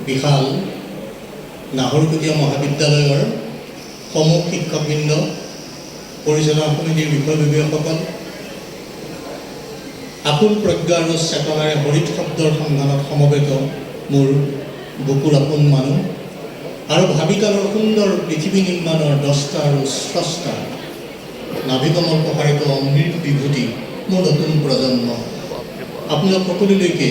বিশাল নাহৰকটীয়া মহাবিদ্যালয়ৰ সমূহ শিক্ষকবৃন্দ, পৰিচালনা সমিতিৰ বিষয়ববীয়াসকল, আকুল প্ৰজ্ঞা আৰু চেতনাৰে হৰিত শব্দৰ সন্ধানত সমবেত মোৰ বুকুৰ আপোন মানুহ আৰু ভাবিকালৰ সুন্দৰ পৃথিৱী নিৰ্মাণৰ দ্ৰষ্টা আৰু স্ৰষ্টা, নাভিকমল প্ৰসাৰিত অমৃত বিভূতি মোৰ নতুন প্ৰজন্ম, আপোনালোক সকলোলৈকে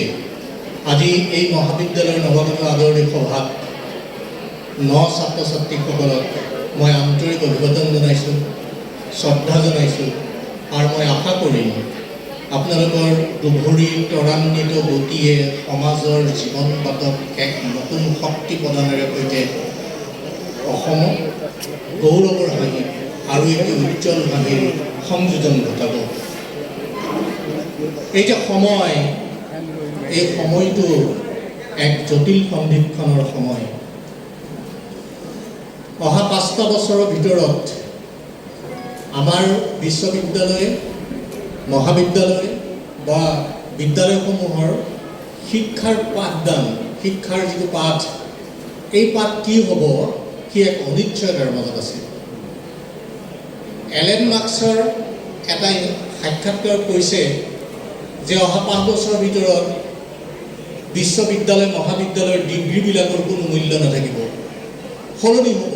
আজি এই মহাবিদ্যালয়ৰ নৱগত আদৰণি সভাত ছাত্ৰ ছাত্ৰীসকলক মই আন্তৰিক অভিবাদন জনাইছোঁ, শ্ৰদ্ধা জনাইছোঁ আৰু মই আশা কৰিম আপোনালোকৰ দুভৰি ত্বৰান্বিত গতিয়ে সমাজৰ জীৱন বাটত এক নতুন শক্তি প্ৰদানেৰে সৈতে অসমক গৌৰৱৰ হাঁহি আৰু এটি উজ্জ্বল হাঁহিৰ সংযোজন ঘটাব। এই যে সময়, এই সময়টো এক জটিল সন্ধিক্ষণৰ সময়। অহা 5টা বছৰৰ ভিতৰত আমাৰ বিশ্ববিদ্যালয়, মহাবিদ্যালয় বা বিদ্যালয়সমূহৰ শিক্ষাৰ পাঠদান, শিক্ষাৰ যিটো পাঠ, এই পাঠ কি হ'ব সি এক অনিশ্চয়তাৰ মাজত আছে। এলেন মাৰ্ক্সৰ এটা সাক্ষাৎকাৰত কৈছে যে অহা 5 বছৰৰ ভিতৰত বিশ্ববিদ্যালয়, মহাবিদ্যালয়ৰ ডিগ্ৰীবিলাকৰ কোনো মূল্য নাথাকিব, সলনি হ'ব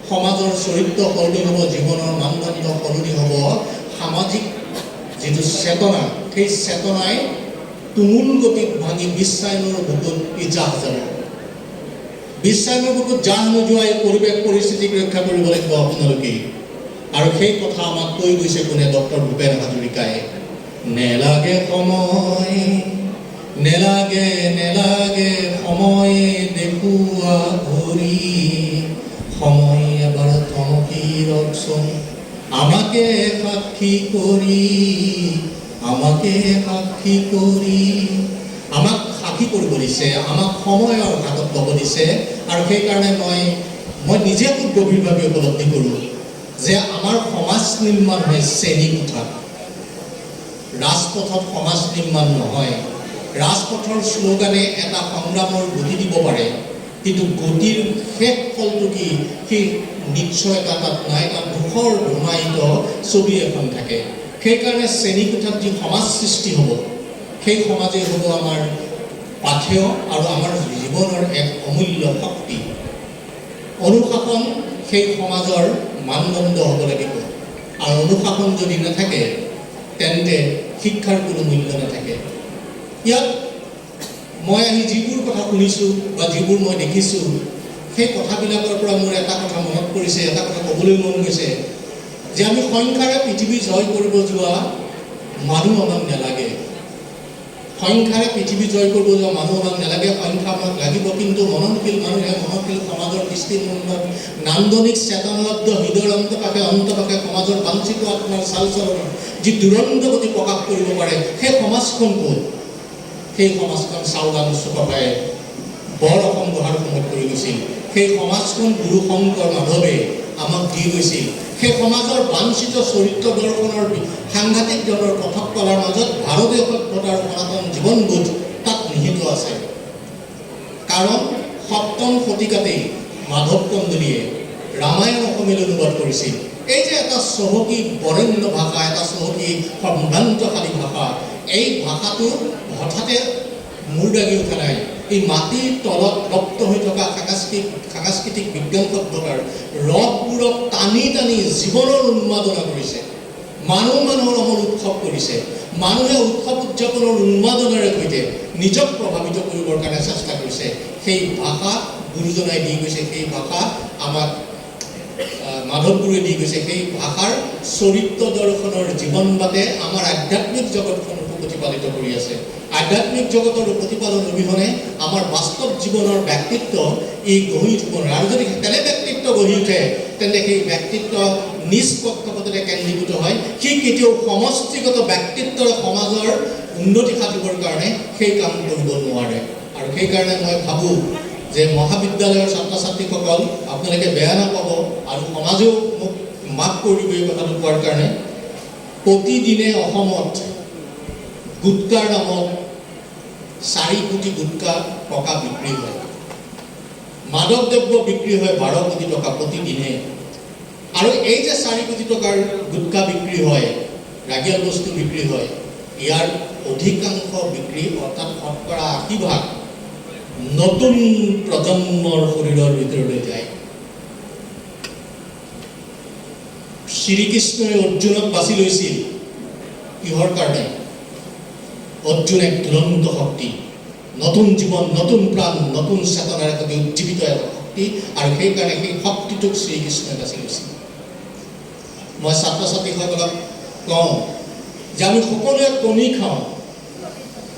সমাজৰ চৰিত্ৰ, সলনি হ'ব জীৱনৰ মানদণ্ড, সলনি হ'ব সামাজিক যিটো চেতনা, সেই চেতনাই তুমুল গতিত ভাঙি বিশ্বায়নৰ বুকুত জাহ যাব। বিশ্বায়নৰ বুকুত জাহ নোযোৱা এই পৰিৱেশ পৰিস্থিতিক ৰক্ষা কৰিব লাগিব আপোনালোকেই। আৰু সেই কথা আমাক কৈ গৈছে কোনে? ডক্টৰ ভূপেন হাজৰিকাই। নেলাগে সময়, নেলাগে নেলাগে সময় দেখুৱা ঘূৰি, সময় এবাৰ থমকি ৰকচোন আমাকে সাক্ষী কৰি, আমাকে সাক্ষী কৰি। আমাক সাক্ষী কৰিব দিছে, আমাক সময়ৰ হাতত ল'ব দিছে। আৰু সেইকাৰণে মই নিজে খুব গভীৰভাৱে উপলব্ধি কৰোঁ যে আমাৰ সমাজ নিৰ্মাণ হয় শ্ৰেণীকোঠাত, ৰাজপথত সমাজ নিৰ্মাণ নহয়। ৰাজপথৰ শ্লোগানে এটা সংগ্ৰামৰ গতি দিব পাৰে, কিন্তু গতিৰ শেষ ফলটো কি সেই নিশ্চয়তা তাত নাই। তাত ধূসৰ ধুমায়িত ছবি এখন থাকে। সেইকাৰণে শ্ৰেণীকোঠাত যি সমাজ সৃষ্টি হ'ব, সেই সমাজেই হ'ব আমাৰ পাথেয় আৰু আমাৰ জীৱনৰ এক অমূল্য শক্তি। অনুশাসন সেই সমাজৰ মানদণ্ড হ'ব লাগিব, আৰু অনুশাসন যদি নাথাকে তেন্তে শিক্ষাৰ কোনো মূল্য নাথাকে। ইয়াত মই আহি যিবোৰ কথা শুনিছোঁ বা যিবোৰ মই দেখিছোঁ, সেই কথাবিলাকৰ পৰা মোৰ এটা কথা মনত পৰিছে, এটা কথা ক'বলৈ মন গৈছে যে আমি সংখ্যাৰে পৃথিৱী জয় কৰিব যোৱা মানুহ আমাক নালাগে। সংখ্যাৰে পৃথিৱী জয় কৰিব যোৱা মানুহ আমাক নালাগে, সংখ্যা আমাক লাগিব। কিন্তু মননশীল মানুহে, মননশীল সমাজৰ দৃষ্টিমণ্ডল, নান্দনিক চেতনালব্ধ হৃদয়ৰ অন্তপাকে সমাজৰ বাঞ্ছিত আত্মাৰ চাল চলনৰ যি দুৰন্ত গতি প্ৰকাশ কৰিব পাৰে, সেই সমাজখন ক'ত? সেই সমাজখন চাওদাং চুকাফাই বৰ অসম গঢ়াৰ সময়ত কৰি গৈছিল। সেই সমাজখন গুৰু শংকৰ মাধৱে আমাক দি গৈছিল। সেই সমাজৰ বাঞ্ছিত চৰিত্ৰ দৰ্শনৰ সাংঘাতিক ধৰণৰ কথক কলাৰ মাজত ভাৰতীয় সভ্যতাৰ সনাতন জীৱনবোধ তাত নিহিত আছে। কাৰণ ৭ম শতিকাতেই মাধৱ কন্দলীয়ে ৰামায়ণ অসমীয়ালৈ অনুবাদ কৰিছিল। এই যে এটা চহকী বৰেণ্য ভাষা, এটা চহকী সম্ভ্ৰান্তশালী ভাষা, এই ভাষাটো হঠাতে মূৰ দাগি উঠা নাই। এই মাটিৰ তলত লপ্ত হৈ থকা সাংস্কৃতিক বিজ্ঞান সভ্যতাৰ ৰথবোৰক টানি টানি জীৱনৰ উন্মাদনা কৰিছে। মানুহৰ অমল উৎসৱ কৰিছে। মানুহে উৎসৱ উদযাপনৰ উন্মাদনাৰে সৈতে নিজক প্ৰভাৱিত কৰিবৰ কাৰণে চেষ্টা কৰিছে। সেই ভাষা গুৰুজনাই দি গৈছে, সেই ভাষা আমাক মাধৱগুৰুৱে দি গৈছে। সেই ভাষাৰ চৰিত্ৰ দৰ্শনৰ জীৱন বাটে আমাৰ আধ্যাত্মিক জগতখনকো প্ৰতিপালিত কৰি আছে। আধ্যাত্মিক জগতৰ প্ৰতিপালন অবিহনে আমাৰ বাস্তৱ জীৱনৰ ব্যক্তিত্ব এই গঢ়ি উঠিব নোৱাৰে। আৰু যদি তেনে ব্যক্তিত্ব গঢ়ি উঠে তেন্তে সেই ব্যক্তিত্ব নিষ্পক্ষপাতৰে কেন্দ্ৰীভূত হয়। সি কেতিয়াও সমষ্টিগত ব্যক্তিত্বৰে সমাজৰ উন্নতি সাধিবৰ কাৰণে সেই কাম কৰিব নোৱাৰে। আৰু সেইকাৰণে মই ভাবোঁ যে মহাবিদ্যালয়ৰ ছাত্ৰ ছাত্ৰীসকল আপোনালোকে বেয়া নাপাব, আৰু সমাজেও মোক মাফ কৰিব এই কথাটো কোৱাৰ কাৰণে। প্ৰতিদিনে অসমত গুটকাৰ নামত 4 কোটি গুটকা টকা বিক্ৰী হয়। মাদক দ্ৰব্য বিক্ৰী হয় 12 কোটি টকা প্ৰতিদিনে। আৰু এই যে 4 কোটি টকাৰ গুটখা বিক্ৰী হয়, ৰাগিয়াল বস্তু বিক্ৰী হয়, ইয়াৰ অধিকাংশ বিক্ৰী অৰ্থাৎ শতকৰা 80% নতুন প্ৰজন্মৰ শৰীৰৰ ভিতৰলৈ যায়। শ্ৰীকৃষ্ণই অৰ্জুনক বাছি লৈছিল কিহৰ কাৰণে? অৰ্জুন এক দুৰন্ত শক্তি, নতুন জীৱন, নতুন প্ৰাণ, নতুন চেতনাৰ সৈতে উজ্জীৱিত এটা শক্তি, আৰু সেইকাৰণে সেই শক্তিটোক শ্ৰীকৃষ্ণই বাছি লৈছিল। মই ছাত্ৰ ছাত্ৰীসকলক কওঁ যে আমি সকলোৱে কণী খাওঁ,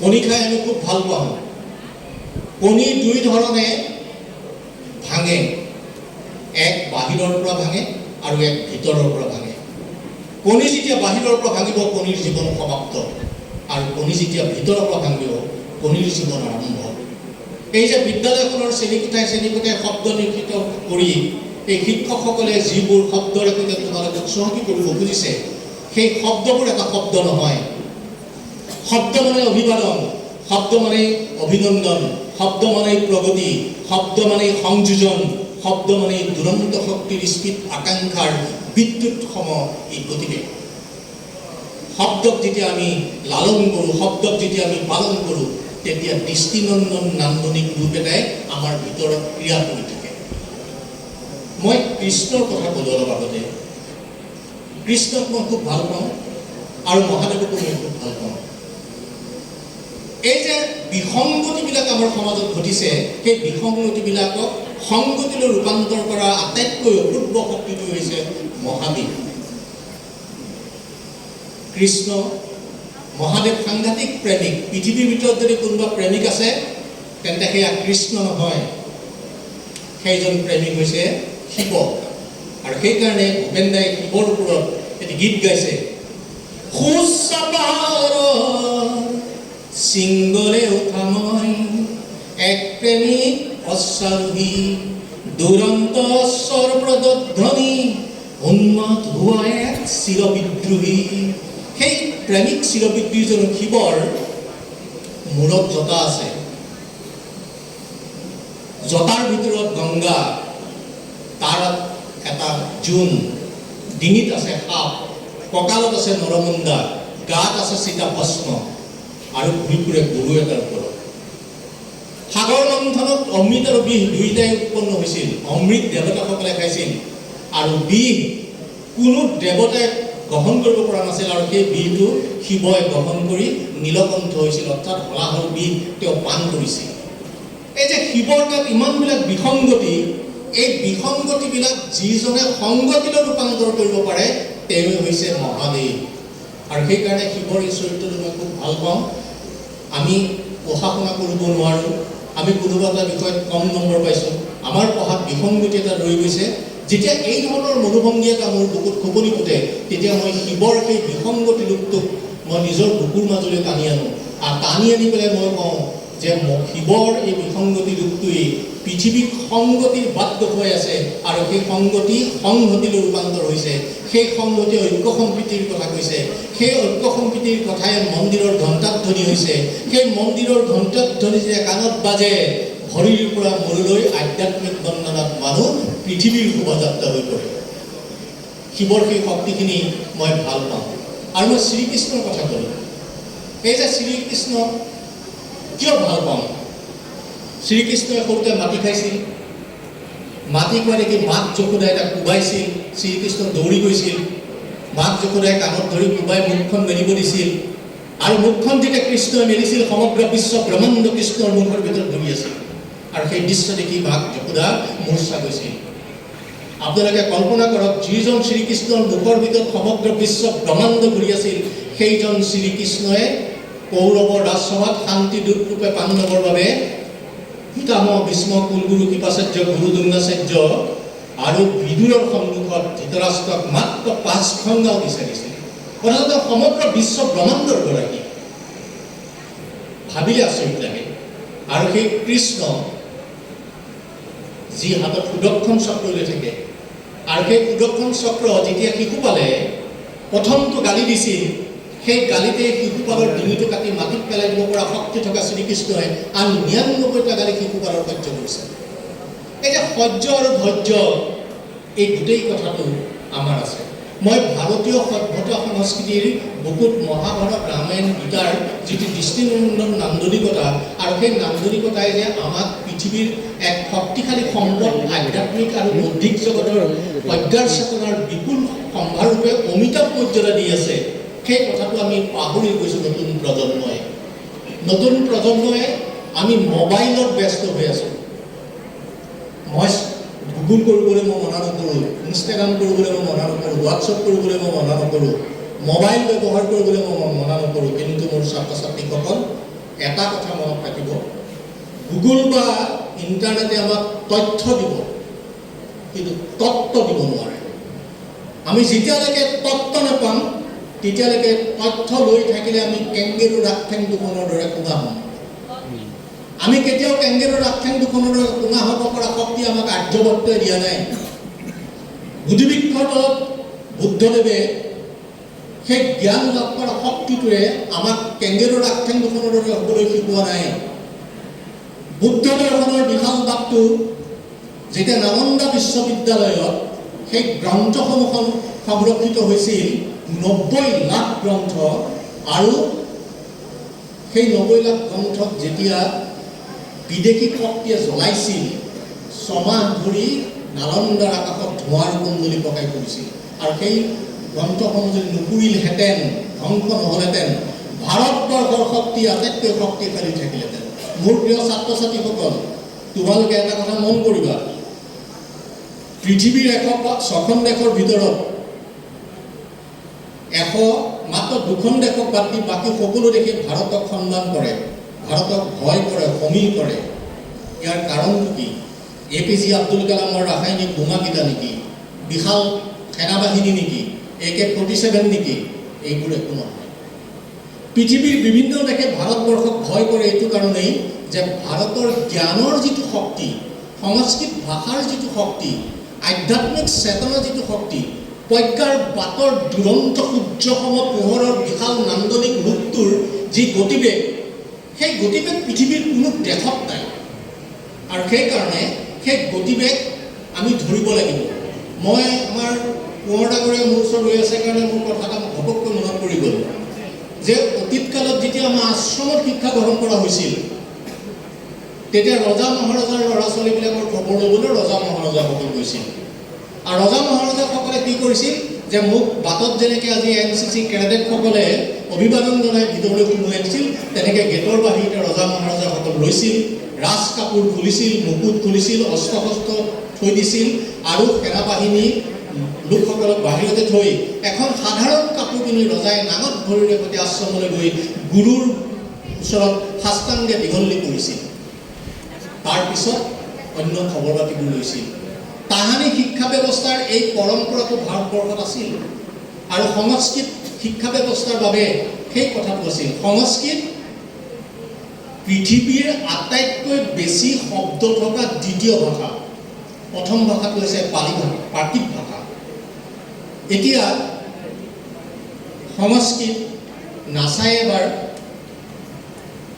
কণী খাই আমি খুব ভাল পাওঁ। কণী 2 ধৰণে ভাঙে, এক বাহিৰৰ পৰা ভাঙে আৰু এক ভিতৰৰ পৰা ভাঙে। কণী যেতিয়া বাহিৰৰ পৰা ভাঙিব কণীৰ জীৱন সমাপ্ত, আৰু কণী যেতিয়া ভিতৰৰ পৰা ভাঙিব কণীৰ জীৱন আৰম্ভ। এই যে বিদ্যালয়খনৰ শ্ৰেণীকোঠাই শব্দ নিৰ্মিত কৰি এই শিক্ষকসকলে যিবোৰ শব্দৰে সৈতে তোমালোকক চহকী কৰিব খুজিছে, সেই শব্দবোৰ এটা শব্দ নহয়। শব্দ মানে অভিবাদন, শব্দ মানে অভিনন্দন, শব্দ মানে প্ৰগতি, শব্দ মানে সংযোজন, শব্দ মানে দুৰন্ত শক্তিৰ স্পীড আকাংক্ষাৰ বিদ্যুৎ সম এই গতিকে। শব্দক যেতিয়া আমি লালন কৰোঁ, শব্দক যেতিয়া আমি পালন কৰোঁ, তেতিয়া দৃষ্টিনন্দন নান্দনিক ৰূপ এটাই আমাৰ ভিতৰত ক্ৰিয়া কৰি থাকে। মই কৃষ্ণৰ কথা ক'লো অলপ আগতে। কৃষ্ণক মই খুব ভাল পাওঁ আৰু মহাদেৱকো মই খুব ভাল পাওঁ। এই যে বিসংগতিবিলাক আমাৰ সমাজত ঘটিছে, সেই বিসংগতিবিলাকক সংগতিলৈ ৰূপান্তৰ কৰা আটাইতকৈ অপূৰ্ব শক্তিটো হৈছে মহাদেৱ। কৃষ্ণ, মহাদেৱ সাংঘাতিক প্ৰেমিক। পৃথিৱীৰ ভিতৰত যদি কোনোবা প্ৰেমিক আছে তেন্তে সেয়া কৃষ্ণ নহয়, সেইজন প্ৰেমিক হৈছে শিৱ। আৰু সেইকাৰণে ভূপেন দাই শিৱৰ ওপৰত এটি গীত গাইছে, সিংগলে উঠা মই এক প্ৰেমিক অশ্বাৰোহী, দুৰন্ত স্বৰ প্ৰদধ্বনি, উন্মাদ হোৱা এক চিৰবিদ্ৰোহী। সেই প্ৰেমিক চিৰবিদ্ৰোহীজন শিৱৰ মূৰত জটা আছে, জটাৰ ভিতৰত গংগা, তাৰ এটা জোন, ডিঙিত আছে সাপ, কঁকালত আছে নৰমুণ্ডা, গাত আছে চিতা ভস্ম, আৰু ঘূৰি ফুৰে গৰু এটাৰ ওপৰত। সাগৰ মন্থনত অমৃত আৰু বিষ দুয়োটাই উৎপন্ন হৈছিল। অমৃত দেৱতাসকলে খাইছিল, আৰু বিষ কোনো দেৱতাই গ্ৰহণ কৰিব পৰা নাছিল, আৰু সেই বিষটো শিৱই গ্ৰহণ কৰি নীলকণ্ঠ হৈছিল, অৰ্থাৎ হলাহল বিষ তেওঁ পান কৰিছিল। এই যে শিৱৰ তাত ইমানবিলাক বিসংগতি, এই বিসংগতিবিলাক যিজনে সংগতিলৈ ৰূপান্তৰ কৰিব পাৰে তেওঁ হৈছে মহাদেৱ। আৰু সেইকাৰণে শিৱৰ এই চৰিত্ৰটো মই খুব ভাল পাওঁ। আমি পঢ়া শুনা কৰিব নোৱাৰোঁ, আমি কোনোবা এটা বিষয়ত কম নম্বৰ পাইছোঁ, আমাৰ পঢ়াত বিসংগতি এটা ৰৈ গৈছে। যেতিয়া এই ধৰণৰ মনোভংগী এটা মোৰ বুকুত খোপনি ফুটে, তেতিয়া মই শিৱৰ সেই বিসংগতি ৰূপটোক মই নিজৰ বুকুৰ মাজলৈ টানি আনো, আৰু টানি আনি পেলাই মই কওঁ যে শিৱৰ এই বিসংগতি ৰূপটোৱেই পৃথিৱীক সংগতিৰ বাট দেখুৱাই আছে, আৰু সেই সংগতি সংহতিলৈ ৰূপান্তৰ হৈছে। সেই সংগতি ঐক্য সম্প্ৰীতিৰ কথা কৈছে, সেই ঐক্য সম্প্ৰীতিৰ কথাই মন্দিৰৰ ঘণ্টাধ্বনি হৈছে। সেই মন্দিৰৰ ঘণ্টাধ্বনি যেতিয়া কাণত বাজে, ভৰিৰ পৰা মূৰলৈ আধ্যাত্মিক বন্দনাত মানুহ পৃথিৱীৰ শোভাযাত্ৰা হৈ পৰে। শিৱৰ সেই শক্তিখিনি মই ভাল পাওঁ। আৰু মই শ্ৰীকৃষ্ণৰ কথা ক'লোঁ। এই যে শ্ৰীকৃষ্ণ কিয় ভাল পাওঁ? শ্ৰীকৃষ্ণই সৰুতে মাটি খাইছিল, মাটি খোৱা দেখি মাক যশোদাই তাক কোবাইছিল, শ্ৰীকৃষ্ণ দৌৰি গৈছিল, মাক যশোদাই কাণত ধৰি কোবাই মুখখন মেলিব দিছিল, আৰু মুখখন যেতিয়া কৃষ্ণই মেলিছিল সমগ্ৰ বিশ্ব ব্ৰহ্মাণ্ড কৃষ্ণৰ মুখৰ ভিতৰত ঘূৰি আছিল, আৰু সেই দৃশ্য দেখি মাক যশোদা মূৰ্ছা গৈছিল। আপোনালোকে কল্পনা কৰক, যিজন শ্ৰীকৃষ্ণৰ মুখৰ ভিতৰত সমগ্ৰ বিশ্ব ব্ৰহ্মাণ্ড ঘূৰি আছিল, সেইজন শ্ৰীকৃষ্ণই কৌৰৱৰ ৰাজসভাত শান্তি দূতৰূপে পাণ্ডৱৰ বাবে পিতামহ ভীষ্ম, কুলগুৰু কৃপাচাৰ্য, গুৰু দ্ৰোণাচাৰ্য আৰু বিদুৰৰ সন্মুখত ধৃতৰাষ্ট্ৰক মাত্ৰ 5খন গাঁও বিচাৰিছিল। অৰ্থাৎ সমগ্ৰ বিশ্ব ব্ৰহ্মাণ্ডৰ গৰাকী। ভাবিলে আচৰিত লাগে। আৰু সেই কৃষ্ণ যি হাতত সুদৰ্শন চক্ৰ লৈ থাকে, আৰু সেই সুদৰ্শন চক্ৰ যেতিয়া শিশুপালে প্ৰথমটো গালি দিছিল, সেই গালিতে শিশুপালৰ ডিঙিটো কাটি মাটিত পেলাই দিব পৰা শক্তি থকা শ্ৰীকৃষ্ণই আন 99টা গালি শিশুপালৰ সহ্য কৰিছে। এই সহ্য আৰু ধৈৰ্য এই গোটেই কথাটো আমাৰ আছে। মই ভাৰতীয় সভ্যতা সংস্কৃতিৰ বুকুত মহাভাৰত ৰামায়ণ গীতাৰ যিটো দৃষ্টিনন্দন নান্দনিকতা আৰু সেই নান্দনিকতাই যে আমাক পৃথিৱীৰ এক শক্তিশালী সম্পদ আধ্যাত্মিক আৰু বৌদ্ধিক জগতৰ প্ৰজ্ঞাৰ চেতনাৰ বিপুল সম্ভাৰৰূপে অমিতাভ মৰ্যাদা দি আছে, সেই কথাটো আমি পাহৰি গৈছোঁ। নতুন প্ৰজন্মই আমি মোবাইলত ব্যস্ত হৈ আছোঁ। মই গুগল কৰিবলৈ মই মনা নকৰোঁ, ইনষ্টাগ্ৰাম কৰিবলৈ মই মনা নকৰোঁ, হোৱাটছএপ কৰিবলৈ মই মনা নকৰোঁ, মোবাইল ব্যৱহাৰ কৰিবলৈ মই মনা নকৰোঁ, কিন্তু মোৰ ছাত্ৰ ছাত্ৰীসকল এটা কথা মনত ৰাখিব, গুগল বা ইণ্টাৰনেটে আমাক তথ্য দিব, কিন্তু তত্ত্ব দিব নোৱাৰে। আমি যেতিয়ালৈকে তত্ত্ব নাপাম তেতিয়ালৈকে তথ্য লৈ থাকিলে আমি কেংগেৰু ৰাগঠেং দুখনৰ দৰে কোঙা হ'ম। আমি কেতিয়াও কেংগেৰু ৰাগঠেং দুখনৰ দৰে কোঙা হ'ব পৰা শক্তি আমাক আৰ্যভট্টই দিয়া নাই। বুদ্ধিবৃক্ষৰ তলত বুদ্ধদেৱে সেই জ্ঞান লাভ কৰা শক্তিটোৱে আমাক কেংগেৰু ৰাগঠেং দুখনৰ দৰে হ'বলৈ শিকোৱা নাই। বুদ্ধ দৰ্শনৰ বিশাল বাটটো যেতিয়া নালন্দা বিশ্ববিদ্যালয়ত সেই গ্ৰন্থসমূহ সংৰক্ষিত হৈছিল, 90 লাখ গ্ৰন্থ, আৰু সেই 90 লাখ গ্ৰন্থক যেতিয়া বিদেশী শক্তিয়ে জ্বলাইছিল, ছমাহ ধৰি নালন্দাৰ আকাশত ধোঁৱাৰ কুণ্ডলী পকাই পৰিছিল। আৰু সেই গ্ৰন্থসমূহ যদি নুপুৰিলহেঁতেন, ধ্বংস নহ'লহেঁতেন, ভাৰতবৰ্ষৰ শক্তি আটাইতকৈ শক্তিশালী থাকিলহেঁতেন। মোৰ প্ৰিয় ছাত্ৰ ছাত্ৰীসকল, তোমালোকে এটা কথা মন কৰিবা, পৃথিৱীৰ 106খন দেশৰ ভিতৰত মাত্ৰ 2খন দেশক বাদ দি বাকী সকলো দেশে ভাৰতক সন্মান কৰে, ভাৰতক ভয় কৰে, সমীহ কৰে। ইয়াৰ কাৰণটো কি? APJ আব্দুল কালামৰ ৰাসায়নিক বোমাকেইটা নেকি? বিশাল সেনাবাহিনী নেকি? AK-47 নেকি? এইবোৰ একো নহয়। পৃথিৱীৰ বিভিন্ন দেশে ভাৰতবৰ্ষক ভয় কৰে এইটো কাৰণেই যে ভাৰতৰ জ্ঞানৰ যিটো শক্তি, সংস্কৃত ভাষাৰ যিটো শক্তি, আধ্যাত্মিক চেতনাৰ যিটো শক্তি, প্ৰজ্ঞাৰ বাটৰ দুৰন্ত সূৰ্যসম পোহৰৰ বিশাল নান্দনিক ৰূপটোৰ যি গতিবেগ, সেই গতিবেগ পৃথিৱীৰ কোনো দেশত নাই। আৰু সেইকাৰণে সেই গতিবেগ আমি ধৰিব লাগিব। মই আমাৰ কোঁৱৰ ডাঙৰীয়া মোৰ ওচৰত ৰৈ আছে কাৰণে মোৰ কথা এটা ঘপককৈ মনত পৰি গ'ল যে অতীত কালত যেতিয়া আমাৰ আশ্ৰমত শিক্ষা গ্ৰহণ কৰা হৈছিল, তেতিয়া ৰজা মহাৰজাৰ ল'ৰা ছোৱালীবিলাকৰ খবৰ ল'বলৈ ৰজা মহাৰজাসকল গৈছিল। আৰু ৰজা মহাৰজাসকলে কি কৰিছিল যে মোক বাটত যেনেকৈ আজি NCC কেডেটসকলে অভিবাদন জনাই ভিতৰলৈ সোমোৱাই দিছিল, তেনেকৈ গেটৰ বাহিৰতে ৰজা মহাৰজাসকল ৰৈছিল, ৰাজ কাপোৰ খুলিছিল, মুকুট খুলিছিল, অস্ত্ৰ শস্ত্ৰ থৈ দিছিল, আৰু সেনাবাহিনী লোকসকলক বাহিৰতে থৈ এখন সাধাৰণ কাপোৰ কিনি ৰজাই নাঙত ভৰিৰে সৈতে আশ্ৰমলৈ গৈ গুৰুৰ ওচৰত সাষ্টাংগে দীঘলী কৰিছিল। তাৰপিছত অন্য খবৰ বাতিবোৰ লৈছিল। তাহানি শিক্ষা ব্যৱস্থাৰ এই পৰম্পৰাটো ভাৰতবৰ্ষত আছিল, আৰু সংস্কৃত শিক্ষা ব্যৱস্থাৰ বাবে সেই কথাটো আছিল। সংস্কৃত পৃথিৱীৰ আটাইতকৈ বেছি শব্দ থকা দ্বিতীয় ভাষা। প্ৰথম ভাষাটো হৈছে পালি ভাষা, প্ৰাকৃত ভাষা। এতিয়া সংস্কৃত নাছাই এবাৰ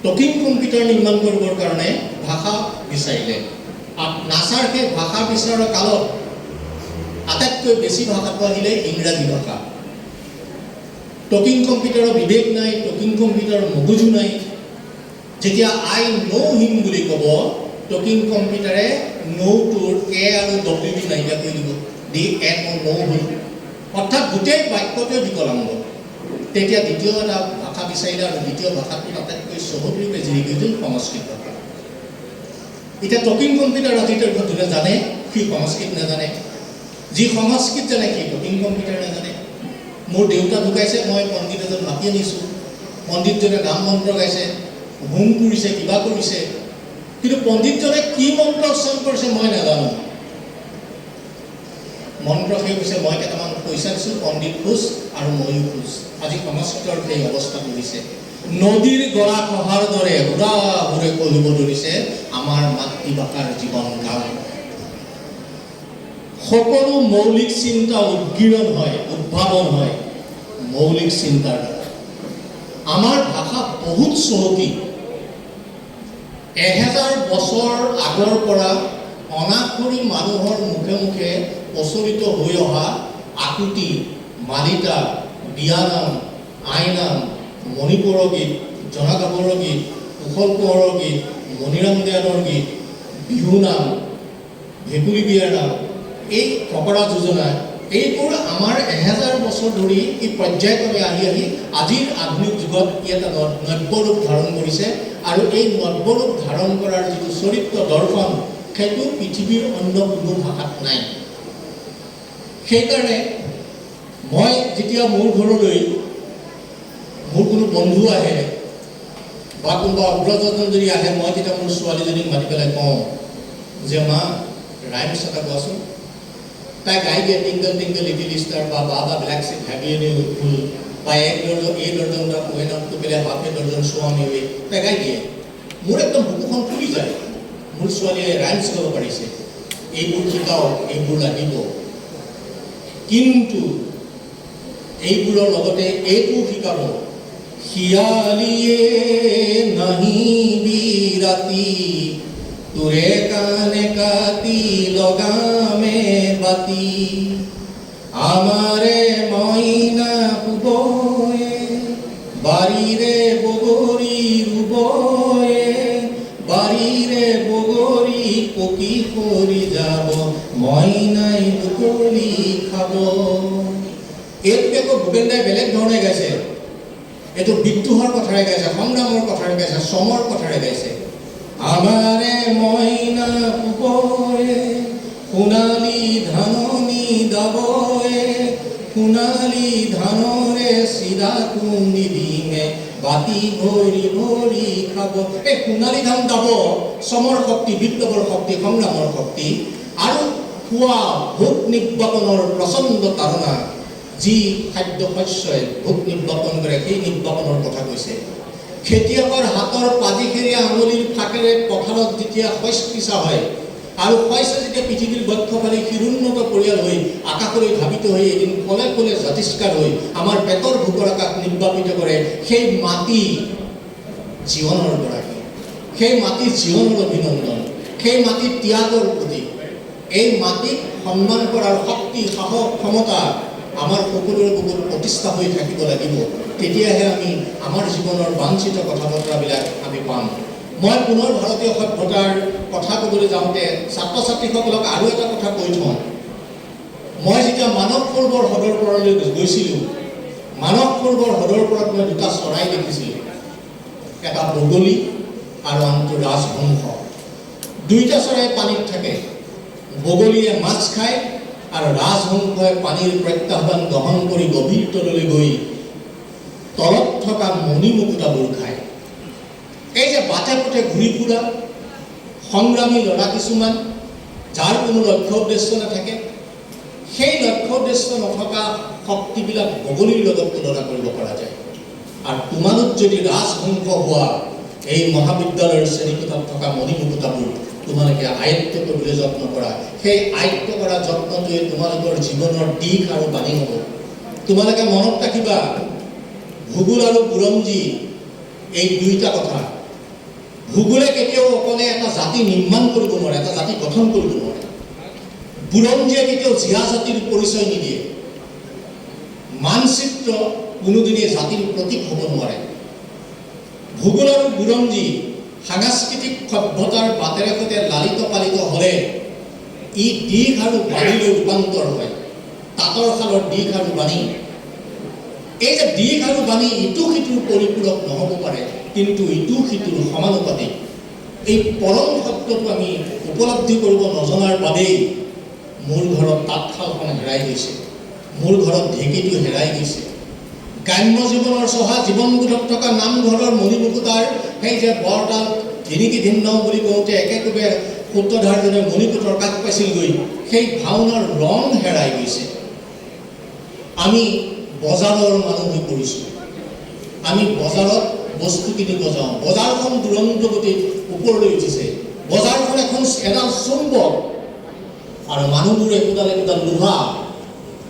টকিং কম্পিউটাৰ নিৰ্মাণ কৰিবৰ কাৰণে ভাষা বিচাৰিলে। নাছাৰ সেই ভাষা বিচৰাৰ কালত আটাইতকৈ বেছি ভাষাটো আহিলে ইংৰাজী ভাষা। টকিং কম্পিউটাৰৰ বিবেক নাই, টকিং কম্পিউটাৰৰ মগজু নাই। যেতিয়া আই ন' হিম বুলি ক'ব, টকিং কম্পিউটাৰে ন'টোৰ A আৰু W নাইকিয়া কৰি দিব, দি N-O হ'ল, অৰ্থাৎ গোটেই বাক্যটোৱে বিকলাংগ। তেতিয়া দ্বিতীয় এটা ভাষা বিচাৰিলে, আৰু দ্বিতীয় ভাষাটো আটাইতকৈ চহকীৰূপে জিলিকি উঠিল সংস্কৃত ভাষা। এতিয়া টকিং কম্পিউটাৰ আজিৰ যোনে জানে সি সংস্কৃত নাজানে, যি সংস্কৃত জানে সি টকিং কম্পিউটাৰ নাজানে। মোৰ দেউতা ঢুকাইছে, মই পণ্ডিত এজন মাতি আনিছোঁ, পণ্ডিতজনে নাম মন্ত্ৰ গাইছে, হোম কৰিছে, কিবা কৰিছে, কিন্তু পণ্ডিতজনে কি মন্ত্ৰ উচ্চাৰণ কৰিছে মই নাজানো। মন্ত্ৰ শেষ হৈছে, মই কেইটামান পইচা দিছোঁ, পণ্ডিত খোজ আৰু ময়ো খোজ। আজি সংস্কৃতৰ সেই অৱস্থাটো হৈছে। নদীৰ গৰা খহাৰ দৰে হুৰা হুৰে কলিব ধৰিছে আমাৰ মাতৃভাষাৰ জীৱন কাল। সকলো মৌলিক চিন্তা উদ্গীৰণ হয়, উদ্ভাৱন হয় মৌলিক চিন্তাৰ দ্বাৰা। আমাৰ ভাষা বহুত চহকী। 1000 বছৰ আগৰ পৰা অনাখৰি মানুহৰ মুখে মুখে প্ৰচলিত হৈ অহা আকুতি, মালিতা, বিয়ানাম, আইনাম, মণিপুৰৰ গীত, জনাগাভৰুৰ গীত, কুশল কোঁৱৰৰ গীত, মণিৰাম দেৱানৰ গীত, বিহুনাম, ভেকুলী বিয়াৰ নাম, এই ফকৰা যোজনা, এইবোৰ আমাৰ 1000 বছৰ ধৰি এই পৰ্যায়ক্ৰমে আহি আহি আজিৰ আধুনিক যুগত ই এটা নব্য ৰূপ ধাৰণ কৰিছে। আৰু এই নব্য ৰূপ ধাৰণ কৰাৰ যিটো চৰিত্ৰ দৰ্শন, সেইটো পৃথিৱীৰ অন্য কোনো ভাষাত নাই। সেইকাৰণে মই যেতিয়া মোৰ ঘৰলৈ মোৰ কোনো বন্ধু আহে বা কোনোবা অগ্ৰজন যদি আহে, মই তেতিয়া মোৰ ছোৱালীজনীক মাতি পেলাই কওঁ যে মা ৰাইমছ এটা কোৱাচোন। তাই গাই দিয়ে টিংকল টিংকল লিটিল ষ্টাৰ বা বাবা ব্লেক শিপ হেভি এনি ফুল বা এক দৰ্জন দা কোৱেন অফ টু পেলে হাফ এ দৰ্জন শোৱা মেৱে, তাই গাই দিয়ে। মোৰ একদম বুকুখন ফুলি যায়, মোৰ ছোৱালীয়ে ৰাইমছ গাব পাৰিছে। এইবোৰ শিকাওক, এইবোৰ লাগিব। কিন্তু এইবোৰৰ লগতে এইটো শিকাব, খিয়ালিয়ে নাহিবি ৰাতি, তোৰে কানে কাটি লগামে বাতি, আমাৰে মইনা শুবয়ে, বাৰীৰে বগৰী ৰুবয়ে, বাৰীৰে বগৰী পকি সৰি যাব, মইনাই বুটলি খাব। এইটোকে আকৌ ভূপেন দাই বেলেগ ধৰণে গাইছে। এইটো বিদ্ৰোহৰ কথাৰে গাইছে, সংগ্ৰামৰ কথাৰে গাইছে, শ্ৰমৰ কথাৰে গাইছে। আমাৰে মইনা শুবয়ে, সোণালী ধাননি দাবয়ে, সোণালী ধানৰে চিৰাটো নিদিমে, বাতি ভৰি ভৰি খাব। এই সোণালী ধান দাব শ্ৰমৰ শক্তি, বিপ্লৱৰ শক্তি, সংগ্ৰামৰ শক্তি। আৰু খোৱা ভোগ নিৰ্বাপনৰ প্ৰচণ্ড তাৰণা, যি খাদ্য শস্যই ভোগ নিৰ্বাপন কৰে, সেই নিৰ্বাপনৰ কথা কৈছে। খেতিয়কৰ হাতৰ পাজিখেৰীয়া আঙুলিৰ ফাকেৰে পথাৰত যেতিয়া শস্য সিঁচা হয়, আৰু শস্য যেতিয়া পৃথিৱীৰ বক্ষফালে শিৰোন্নত পৰিয়াল হৈ আকাশলৈ ধাবিত হৈ এদিন কলে কলে জাতিষ্কাৰ হৈ আমাৰ পেটৰ ভোকৰ আকাশ নিৰ্বাপিত কৰে, সেই মাটি জীৱনৰ গৰাকী, সেই মাটিৰ জীৱনৰ অভিনন্দন, সেই মাটিৰ ত্যাগৰ প্ৰতীক। এই মাটিক সন্মান কৰাৰ শক্তি, সাহস, ক্ষমতা আমাৰ সকলোৰে বুকুত প্ৰতিষ্ঠা হৈ থাকিব লাগিব। তেতিয়াহে আমি আমাৰ জীৱনৰ বাঞ্ছিত কথা বতৰাবিলাক আমি পাম। মই পুনৰ ভাৰতীয় সভ্যতাৰ কথা ক'বলৈ যাওঁতে ছাত্ৰ ছাত্ৰীসকলক আৰু এটা কথা কৈ থওঁ। মই যেতিয়া মানস সৰোবৰ হ্ৰদৰ গৈছিলোঁ, মানস সৰোবৰ হ্ৰদৰ পৰত মই দুটা চৰাই দেখিছিলোঁ, এটা বগলী আৰু আনটো ৰাজহংস। দুইটা চৰাই পানীত থাকে, বগলীয়ে মাছ খায় আৰু ৰাজহংসই পানীৰ প্ৰত্যাহ্বান গ্ৰহণ কৰি গভীৰ তললৈ গৈ তলত থকা মণিমুকুতাবোৰ খায়। এই যে বাটে পথে ঘূৰি ফুৰা সংগ্ৰামী ল'ৰা কিছুমান, যাৰ কোনো লক্ষ্য উদ্দেশ্য নাথাকে, সেই লক্ষ্য উদ্দেশ্য নথকা শক্তিবিলাক বগলীৰ লগত তুলনা কৰিব পৰা যায়। আৰু তোমালোক যদি ৰাজহংস হোৱা, এই মহাবিদ্যালয়ৰ শ্ৰেণীকোঠাত থকা মণিমুকুতাবোৰ তোমালোকে আয়ত্ব কৰিবলৈ যত্ন কৰা। সেই আয়ত্ব কৰা যত্নটোৱে তোমালোকৰ জীৱনৰ দিশ আৰু বাণী হ'ব। তোমালোকে মনত ৰাখিবা, ভূগোল আৰু বুৰঞ্জী এই দুইটা কথা। ভূগোলে কেতিয়াও অকলে এটা জাতি নিৰ্মাণ কৰিব নোৱাৰে, এটা জাতি গঠন কৰিব নোৱাৰে। বুৰঞ্জীয়ে কেতিয়াও জীয়া জাতিৰ পৰিচয় নিদিয়ে। মানচিত্ৰ কোনোদিনে জাতিৰ প্ৰতীক হ'ব নোৱাৰে। ভূগোল আৰু বুৰঞ্জী সাংস্কৃতিক সভ্যতাৰ বাটেৰে সৈতে লালিত পালিত হ'লে ই দিশ আৰু বাণীলৈ ৰূপান্তৰ হয়। তাঁতৰ শালৰ দিশ আৰু বাণী, এই যে দিশ আৰু বাণী ইটো সিটোৰ পৰিপূৰক নহ'ব পাৰে, কিন্তু ইটো সিটোৰ সমানুপাতিক। এই পৰম সত্যটো আমি উপলব্ধি কৰিব নজনাৰ বাবেই মোৰ ঘৰত তাঁতশালখন হেৰাই গৈছে, মোৰ ঘৰত ঢেঁকীটো হেৰাই গৈছে। গ্ৰাম্য জীৱনৰ চহা জীৱনবোধত থকা নামঘৰৰ মণিমুকুতাৰ সেই যে বৰতাল ধিনিকি ধিন্ন বুলি কওঁতে একেকোবে সূত্ৰধাৰজনে মণিকুটৰ কাষ পাইছিলগৈ, সেই ভাওনাৰ ৰং হেৰাই গৈছে। আমি বজাৰৰ মানুহ হৈ পৰিছোঁ। আমি বজাৰত বস্তু কিনিব যাওঁ, বজাৰখন দুৰন্ত গতিত ওপৰলৈ উঠিছে। বজাৰখন এখন এডাল চুম্বক আৰু মানুহবোৰ একোডাল একোডাল লোহা,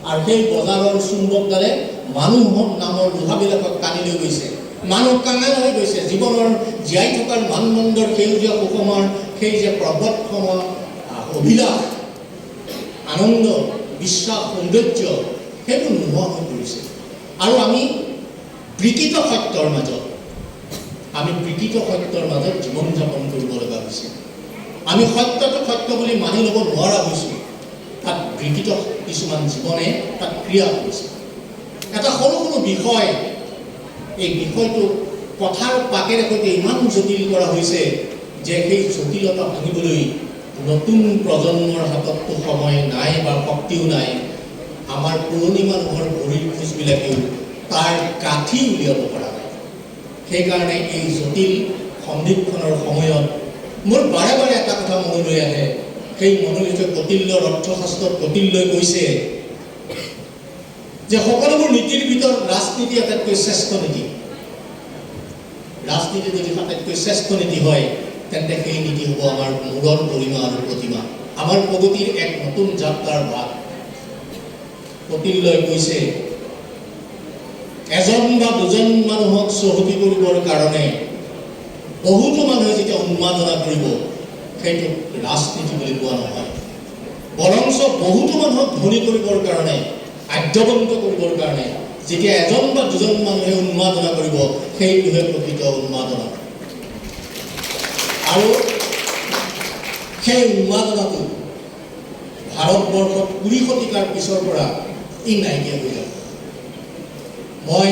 আৰু সেই বজাৰৰ চুম্বকডালে মানুহ নামৰ লোহাবিলাকক টানি লৈ গৈছে। মানুহ কাঙাল হৈ গৈছে। জীৱনৰ জীয়াই থকাৰ মানদণ্ডৰ সেউজীয়া সুষমাৰ সেই যে পৰ্বতসম অভিলাষ, আনন্দ, বিশ্বাস, সৌন্দৰ্য সেইবোৰ নোহোৱা হৈ পৰিছে। আৰু আমি বিকৃত সত্যৰ মাজত জীৱন যাপন কৰিব লগা হৈছে। আমি সত্যটো সত্য বুলি মানি ল'ব নোৱাৰা হৈছোঁ। তাত বিকৃত কিছুমান জীৱনে তাত ক্ৰিয়া কৰিছে। এটা সৰু সৰু বিষয়, এই বিষয়টো কথাৰ পাকেৰে সৈতে ইমান জটিল কৰা হৈছে যে সেই জটিলতা ভাঙিবলৈ নতুন প্ৰজন্মৰ হাতততো সময় নাই বা শক্তিও নাই। আমাৰ পুৰণি মানুহৰ ভৰিৰ খোজবিলাকেও তাৰ গাঁঠি উলিয়াব পৰা নাই। সেইকাৰণে এই জটিল সন্ধিক্ষণৰ সময়ত মোৰ বাৰে বাৰে এটা কথা মনলৈ আহে। সেই মনলৈ কৌটিল্যৰ অৰ্থশাস্ত্ৰত কৌটিল্যই কৈছে যে সকলোবোৰ নীতিৰ ভিতৰত ৰাজনীতি আটাইতকৈ শ্ৰেষ্ঠ নীতি। ৰাজনীতি যদি আটাইতকৈ শ্ৰেষ্ঠ নীতি হয়, তেন্তে সেই নীতি হ'ব আমাৰ মূৰৰ গৰিমা আৰু প্ৰতিমা, আমাৰ প্ৰগতিৰ এক নতুন যাত্ৰাৰ বাট। কৌটিল্যই কৈছে এজন বা দুজন মানুহক চহকী কৰিবৰ কাৰণে বহুতো মানুহে যেতিয়া উন্মাদনা কৰিব, সেইটো ৰাজনীতি বুলি কোৱা নহয়। বৰঞ্চ বহুতো মানুহক ধনী কৰিবৰ কাৰণে, আদ্যৱন্ত কৰিবৰ কাৰণে যেতিয়া এজন বা দুজন মানুহে উন্মাদনা কৰিব, সেইটোহে প্ৰকৃত উন্মাদনা। আৰু সেই উন্মাদনাটো ভাৰতবৰ্ষত 20 শতিকাৰ পিছৰ পৰা ই নাইকিয়া হৈ যাব। মই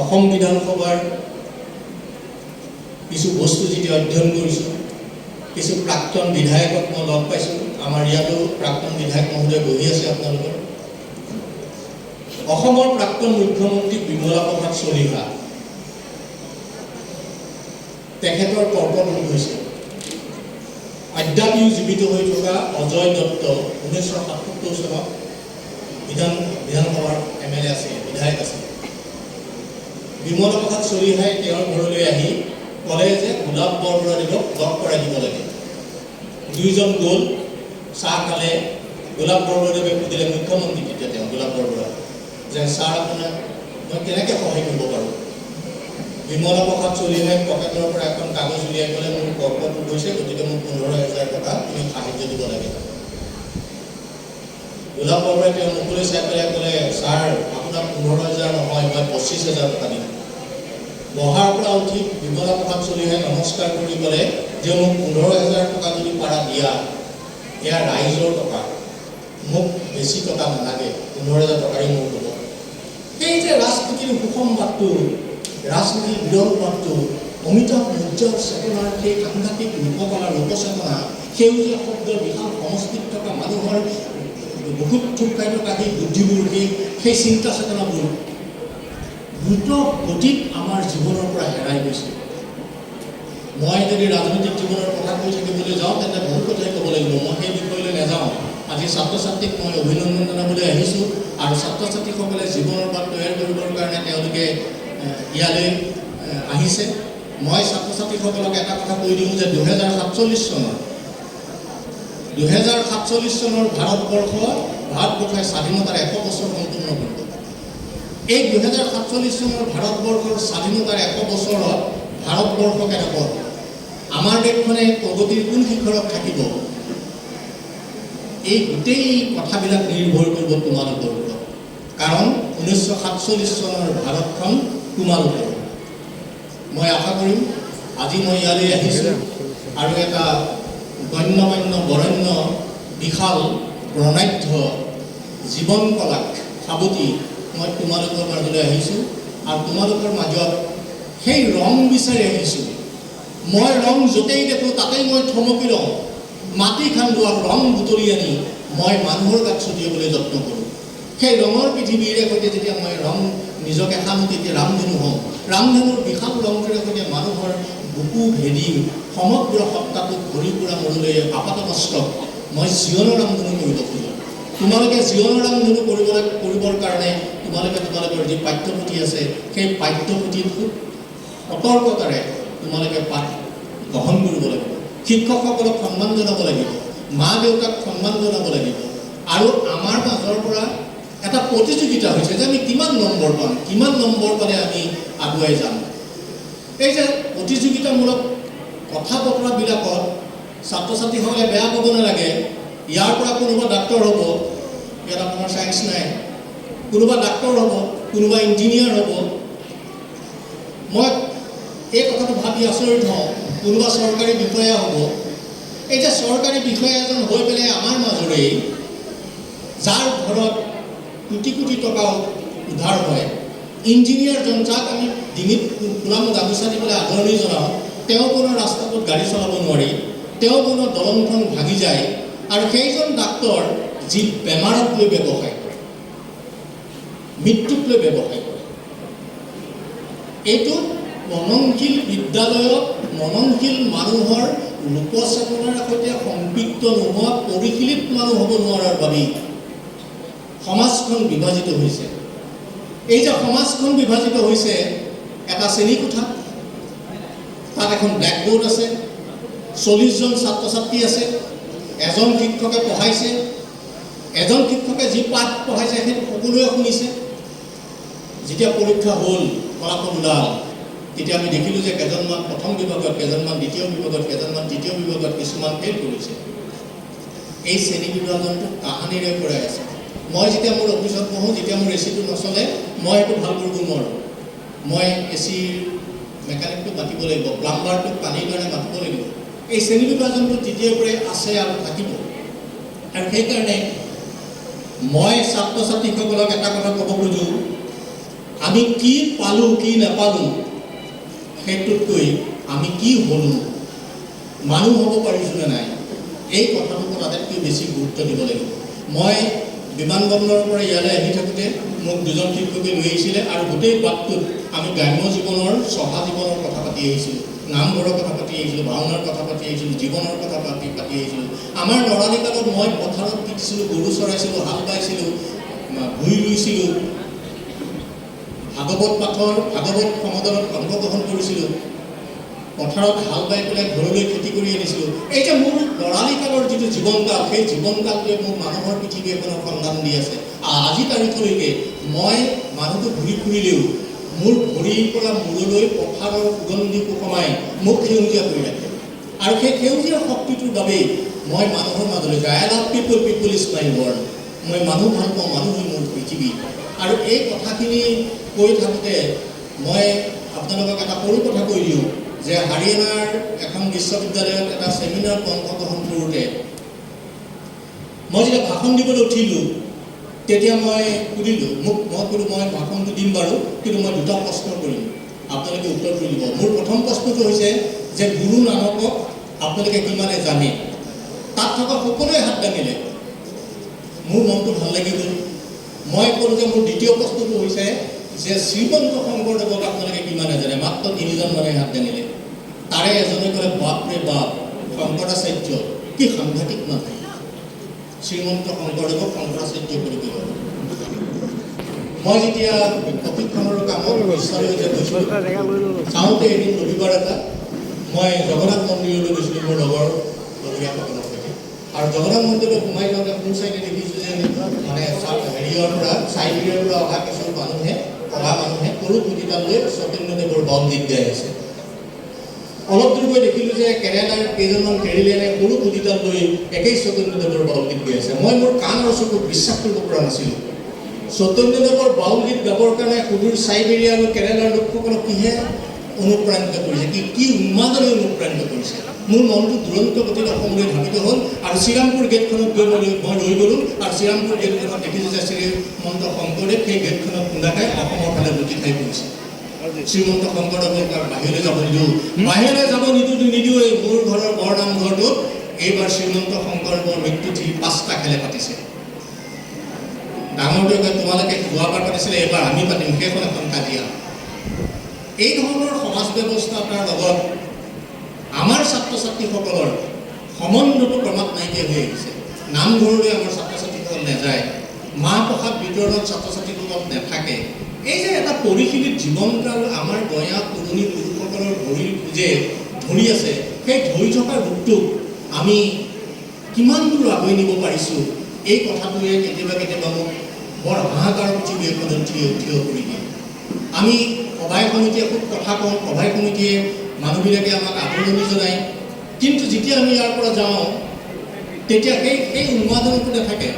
অসম বিধানসভাৰ কিছু বস্তু যেতিয়া অধ্যয়ন কৰিছোঁ, কিছু প্ৰাক্তন বিধায়কক মই লগ পাইছোঁ। আমাৰ ইয়াতো প্ৰাক্তন বিধায়ক মহোদয় বহি আছে আপোনালোকৰ। অসমৰ প্ৰাক্তন মুখ্যমন্ত্ৰী বিমলা প্ৰসাদ চলিহা, তেখেতৰ কৰ্কট ৰোগ হৈছে। অদ্যাপিও জীৱিত হৈ থকা অজয় দত্ত 1977 চনত বিধানসভাৰ MLA আছে, বিধায়ক আছে। বিমলা প্ৰসাদ চলিহাই তেওঁৰ ঘৰলৈ আহি ক'লে যে গোলাপ বৰবৰুৱাদেৱক লগ কৰাই দিব লাগে। দুইজন গ'ল, চাহ খালে। গোলাপ বৰবৰুৱাদেৱে সুধিলে, মুখ্যমন্ত্ৰী তেতিয়া তেওঁ গোলাপ বৰবৰুৱা, যে ছাৰ আপোনাক মই কেনেকৈ সহায় কৰিব পাৰোঁ? বিমলা প্ৰসাদ চলিহাই পকেটৰ পৰা এখন কাগজ উলিয়াই ক'লে, মোৰ কৰ্কট ৰোগ হৈছে, গতিকে মোক 15,000 টকা তুমি সাহায্য দিব লাগে। গোলাপ বৰবৰুৱাই তেওঁ মুখলৈ চাই পেলাই ক'লে, ছাৰ আপোনাক 15,000 নহয়, মই 25,000 টকা দিম। বহাৰ পৰা উঠি বিমলা প্ৰসাদ চলিহাই নমস্কাৰ কৰি ক'লে যে মোক 15,000 টকা যদি পাৰা দিয়া, এয়া ৰাইজৰ টকা, মোক বেছি টকা নালাগে, 15,000 টকাৰেই মোৰ হ'ব। সেই যে ৰাজনীতিৰ সুষম বাটটো, ৰাজনীতিৰ বিৰল বাটটো, অমিতাভ উজ্জ্বল চেতনাৰ সেই সাংঘাতিক ৰূপকলা, ৰূপচেতনা, সেউজীয়া শব্দৰ বিশাল সমষ্টিত থকা মানুহৰ বহুত থোপ খাই থকা সেই বুদ্ধিবোৰ, সেই চিন্তা চেতনাবোৰ দ্ৰুত গতিত আমাৰ জীৱনৰ পৰা হেৰাই গৈছে। মই যদি ৰাজনৈতিক জীৱনৰ কথা কৈ থাকিবলৈ যাওঁ, তেন্তে বহুত কথাই ক'ব লাগিব। মই সেই বিষয়লৈ নাযাওঁ। আজি ছাত্ৰ ছাত্ৰীক মই অভিনন্দন জনাবলৈ আহিছোঁ। আৰু ছাত্ৰ ছাত্ৰীসকলে জীৱনৰ বাট তৈয়াৰ কৰিবৰ কাৰণে তেওঁলোকে ইয়ালৈ আহিছে। মই ছাত্ৰ ছাত্ৰীসকলক এটা কথা কৈ দিওঁ যে 2047 চনৰ ভাৰতবৰ্ষই স্বাধীনতাৰ 100 বছৰ সম্পূৰ্ণ কৰিব। এই 2047 চনৰ ভাৰতবৰ্ষৰ স্বাধীনতাৰ 100 বছৰত ভাৰতবৰ্ষ কেনেকুৱা হ'ব, আমাৰ দেশখনে প্ৰগতিৰ কোন শিখৰত থাকিব, এই গোটেই কথাবিলাক নিৰ্ভৰ কৰিব তোমালোকৰ ওপৰত। কাৰণ 1947 চনৰ ভাৰতখন তোমালোকৰ। মই আশা কৰিম আজি মই ইয়ালৈ আহিছোঁ আৰু এটা গণ্যমান্য বৰণ্য বিশাল প্ৰণাঢ্য জীৱন কলাক সাৱটি মই তোমালোকৰ মাজলৈ আহিছোঁ। আৰু তোমালোকৰ মাজত সেই ৰং বিচাৰি আহিছোঁ। মই ৰং য'তেই দেখোঁ তাতেই মই থমকি লওঁ। মাটি খান্দোৱা ৰং বুটলি আনি মই মানুহৰ গাত ছটিয়াবলৈ যত্ন কৰোঁ। সেই ৰঙৰ পৃথিৱীৰে সৈতে যেতিয়া মই ৰং নিজকে সানো, তেতিয়া ৰামধেনু হওঁ। ৰামধেনুৰ বিশাল ৰংটোৰে সৈতে মানুহৰ বুকু ভেদি সমগ্ৰ সত্তাটোক ভৰি পুৰা মূৰলৈ আপাতমস্তক মই জীৱনৰ ৰামধেনু কৰিব খোজোঁ। তোমালোকে জীৱনৰ ৰামধেনু কৰিবৰ কাৰণে তোমালোকৰ যি পাঠ্যপুথি আছে, সেই পাঠ্যপুথিত খুব সতৰ্কতাৰে তোমালোকে পাঠ গ্ৰহণ কৰিব লাগিব। শিক্ষকসকলক সন্মান জনাব লাগিব, মা দেউতাক সন্মান জনাব লাগিব। আৰু আমাৰ মাজৰ পৰা এটা প্ৰতিযোগিতা হৈছে যে আমি কিমান নম্বৰ পাম, কিমান নম্বৰ পালে আমি আগুৱাই যাম। এই যে প্ৰতিযোগিতামূলক কথা বতৰাবিলাকত ছাত্ৰ ছাত্ৰীসকলে বেয়া পাব নালাগে, ইয়াৰ পৰা কোনোবা ডাক্তৰ হ'ব, ইয়াত আপোনাৰ চায়েন্স নাই, কোনোবা ডাক্তৰ হ'ব, কোনোবা ইঞ্জিনিয়াৰ হ'ব। মই এই কথাটো ভাবি আচৰিত হওঁ, কোনোবা চৰকাৰী বিষয়া হ'ব। এই যে চৰকাৰী বিষয়া এজন হৈ পেলাই আমাৰ মাজৰেই, যাৰ ঘৰত কোটি কোটি টকা উদ্ধাৰ হয়, ইঞ্জিনিয়াৰজন যাক আমি ডিঙিত কোলাম গামোচা দি পেলাই আদৰণি জনাওঁ, তেওঁ কোনো ৰাস্তাটোত গাড়ী চলাব নোৱাৰি, তেওঁ কোনো দলংখন ভাঙি যায়, আৰু সেইজন ডাক্তৰ যি বেমাৰক লৈ ব্যৱসায় কৰে, মৃত্যুক লৈ ব্যৱসায় কৰে। এইটো মননশীল বিদ্যালয়ত মননশীল মানুহৰ লোকচেতনাৰ সৈতে সম্পৃক্ত নোহোৱা পৰিশীলিত মানুহ হ'ব নোৱাৰাৰ বাবেই সমাজখন বিভাজিত হৈছে। এই যে সমাজখন বিভাজিত হৈছে, এটা শ্ৰেণীকোঠা, তাত এখন ব্লেকবোৰ্ড আছে, 40জন ছাত্ৰ ছাত্ৰী আছে, এজন শিক্ষকে পঢ়াইছে, এজন শিক্ষকে যি পাঠ পঢ়াইছে সেইটো সকলোৱে শুনিছে। যেতিয়া পৰীক্ষা হ'ল, ফলাফল ওলাল, তেতিয়া আমি দেখিলোঁ যে কেইজনমান প্ৰথম বিভাগত, কেইজনমান দ্বিতীয় বিভাগত, কেইজনমান তৃতীয় বিভাগত, কিছুমান ফেইল কৰিছে। এই শ্ৰেণী বিভাজনটো কাহানিৰে পৰাই আছে। মই যেতিয়া মোৰ অফিচত পঢ়োঁ, যেতিয়া মোৰ এচিটো নচলে, মই সেইটো ভাল কৰিব নোৱাৰোঁ। মই এচিৰ মেকানিকটোক মাতিব লাগিব, প্লাম্বাৰটোক পানীৰ কাৰণে মাতিব লাগিব। এই শ্ৰেণী বিভাজনটো তেতিয়াৰ পৰাই আছে আৰু থাকিব। আৰু সেইকাৰণে মই ছাত্ৰ ছাত্ৰীসকলক এটা কথা ক'ব খোজোঁ, আমি কি পালোঁ কি নাপালোঁ সেইটোতকৈ আমি কি হ'লোঁ, মানুহ হ'ব পাৰিছোঁ নে নাই, এই কথাটোৰ ওপৰত আটাইতকৈ বেছি গুৰুত্ব দিব লাগিব। মই বিমানবন্দৰৰ পৰা ইয়ালৈ আহি থাকোঁতে মোক দুজন শিক্ষকে লৈ আহিছিলে, আৰু গোটেই বাটটোত আমি গ্ৰাম্য জীৱনৰ চহা জীৱনৰ কথা পাতি আহিছিলোঁ, নামঘৰৰ কথা পাতি আহিছিলোঁ, ভাওনাৰ কথা পাতি আহিছিলোঁ, জীৱনৰ কথা পাতি আহিছিলোঁ। আমাৰ ল'ৰালি কালত মই পথাৰত পিটিছিলোঁ, গৰু চৰাইছিলোঁ, হাল বাইছিলোঁ, ভুই ৰুইছিলোঁ, ভাগৱত পাঠৰ ভাগৱত সমাদৰত অংশগ্ৰহণ কৰিছিলোঁ, পথাৰত হাল বাই পেলাই ঘৰলৈ খেতি কৰি আনিছিলোঁ। এই যে মোৰ ল'ৰালি কালৰ যিটো জীৱনকাল, সেই জীৱনকালটোৱে মোক মানুহৰ পৃথিৱী এখনৰ সন্ধান দি আছে। আজি তাৰিখলৈকে মই মানুহটো ঘূৰি ফুৰিলেও মোৰ ভৰিৰ পৰা মূৰলৈ পথাৰৰ সুগন্ধি সুষমাই মোক সেউজীয়া কৰি ৰাখে, আৰু সেই সেউজীয়া শক্তিটোৰ বাবেই মই মানুহৰ মাজলৈ যাওঁ। I love people, people is my world. মই মানুহ ভাল পাওঁ, মানুহেই মোৰ পৃথিৱী। আৰু এই কথাখিনি কৈ থাকোঁতে মই আপোনালোকক এটা সৰু কথা কৈ দিওঁ যে হাৰিয়ানাৰ এখন বিশ্ববিদ্যালয়ত এটা ছেমিনাৰত অংশগ্ৰহণ কৰোঁতে মই যেতিয়া ভাষণ দিবলৈ উঠিলোঁ, তেতিয়া মই সুধিলোঁ, মই ক'লোঁ মই ভাষণটো দিম বাৰু, কিন্তু মই দুটা প্ৰশ্ন কৰিম, আপোনালোকে উত্তৰটো দিব। মোৰ প্ৰথম প্ৰশ্নটো হৈছে যে গুৰু নানকক আপোনালোকে কিমানে জানে? তাত থকা সকলোৱে হাত দাঙিলে, মোৰ মনটো ভাল লাগি গ'ল। মই ক'লোঁ যে মোৰ দ্বিতীয় প্ৰশ্নটো হৈছে যে শ্ৰীমন্ত শংকৰদেৱক আপোনালোকে কিমানে জানে? মাত্ৰ 3জন মানে হাত দাঙিলে। তাৰে এজনে ক'লে, বাপৰে বাপ, শংকৰাচাৰ্য কি সাংঘাতিক মানুহ, শ্ৰীমন্ত শংকৰদেৱক শংকৰাচাৰ্য বুলি ক'লে। মই যেতিয়া প্ৰশিক্ষণৰ কামত বিশ্ৰালৈ গৈছিলোঁ, চাওঁতে এদিন ৰবিবাৰ এটা মই জগন্নাথ মন্দিৰলৈ গৈছিলোঁ মোৰ লগৰ লগৰীয়াসকলৰ সৈতে। আৰু জগন্নাথ মন্দিৰত সোমাই যাওঁতে মোৰ চাইডে দেখিছোঁ যে মানে হেৰিয়ৰ পৰা চাইবেৰিয়াৰ পৰা অহা কিছুমান মানুহে সৰু পুথিতাল লৈ চৈতন্যদেৱৰ বাউল গীত গাই আছে। অলপ দূৰ গৈ দেখিলোঁ যে কেৰেলাৰ কেইজনমান কেৰেলীয়ানে সৰু পুথিতাল লৈ একেই চৈতন্যদেৱৰ বাউল গীত গাই আছে। মই মোৰ কাণ আৰু চকুত বিশ্বাস কৰিব পৰা নাছিলোঁ। চৈতন্যদেৱৰ বাউল গীত গাবৰ কাৰণে সুদূৰ চাইবেৰিয়া আৰু কেৰেলাৰ লোকসকলক কিহে অনুপ্ৰাণিত কৰিছে, কি উন্মাদনে অনুপ্ৰাণিত কৰিছে। মোৰ মনটো দুৰন্ত গতিত অসমলৈ ধাবিত হ'ল, আৰু শ্ৰীৰামপুৰ গেটখনত গৈ মই ৰৈ গ'লোঁ। আৰু শ্ৰীৰামপুৰ গেটখনত দেখিছোঁ যে শ্ৰীমন্ত শংকৰদেৱ সেই গেটখনত খুন্দা খাই অসমৰ ফালে লুটি খাই পৰিছে। শ্ৰীমন্ত শংকৰদেৱক বাহিৰলৈ যাব নিদিওঁ, বাহিৰলৈ যাব নিদিওঁ। মোৰ ঘৰৰ বৰ নামঘৰটোত এইবাৰ শ্ৰীমন্ত শংকৰদেৱৰ মৃত্যুতি 5টা খেলে পাতিছে। ডাঙৰটোৱে কয়, তোমালোকে যোৱাবাৰ পাতিছিলে, এইবাৰ আমি পাতিম, সেইখন এখন কাজিয়া। এই ধৰণৰ সমাজ ব্যৱস্থাৰ লগত আমাৰ ছাত্ৰ ছাত্ৰীসকলৰ সম্বন্ধটো ক্ৰমাৎ নাইকিয়া হৈ আহিছে। নামঘৰলৈ আমাৰ ছাত্ৰ ছাত্ৰীসকল নাযায়, মাহ প্ৰসাদ বিতৰণত ছাত্ৰ ছাত্ৰীসকল নাথাকে। এই যে এটা পৰিশীলিত জীৱনকাল আমাৰ গঞা পুৰণি পুৰুষসকলৰ ভৰিৰ খোজে ধৰি আছে, সেই ধৰি থকা ৰূপটোক আমি কিমান দূৰ আগুৱাই নিব পাৰিছোঁ, এই কথাটোৱে কেতিয়াবা মোক বৰ হাহাকাৰ পৃথিৱী এখনত থিয় কৰি দিয়ে। আমি সভাই সমিতিয়ে খুব কথা কওঁ, সভাই সমিতিয়ে মানুহবিলাকে আমাক আদৰণি জনায়, কিন্তু যেতিয়া আমি ইয়াৰ পৰা যাওঁ তেতিয়া সেই উন্মাদনটো নাথাকে।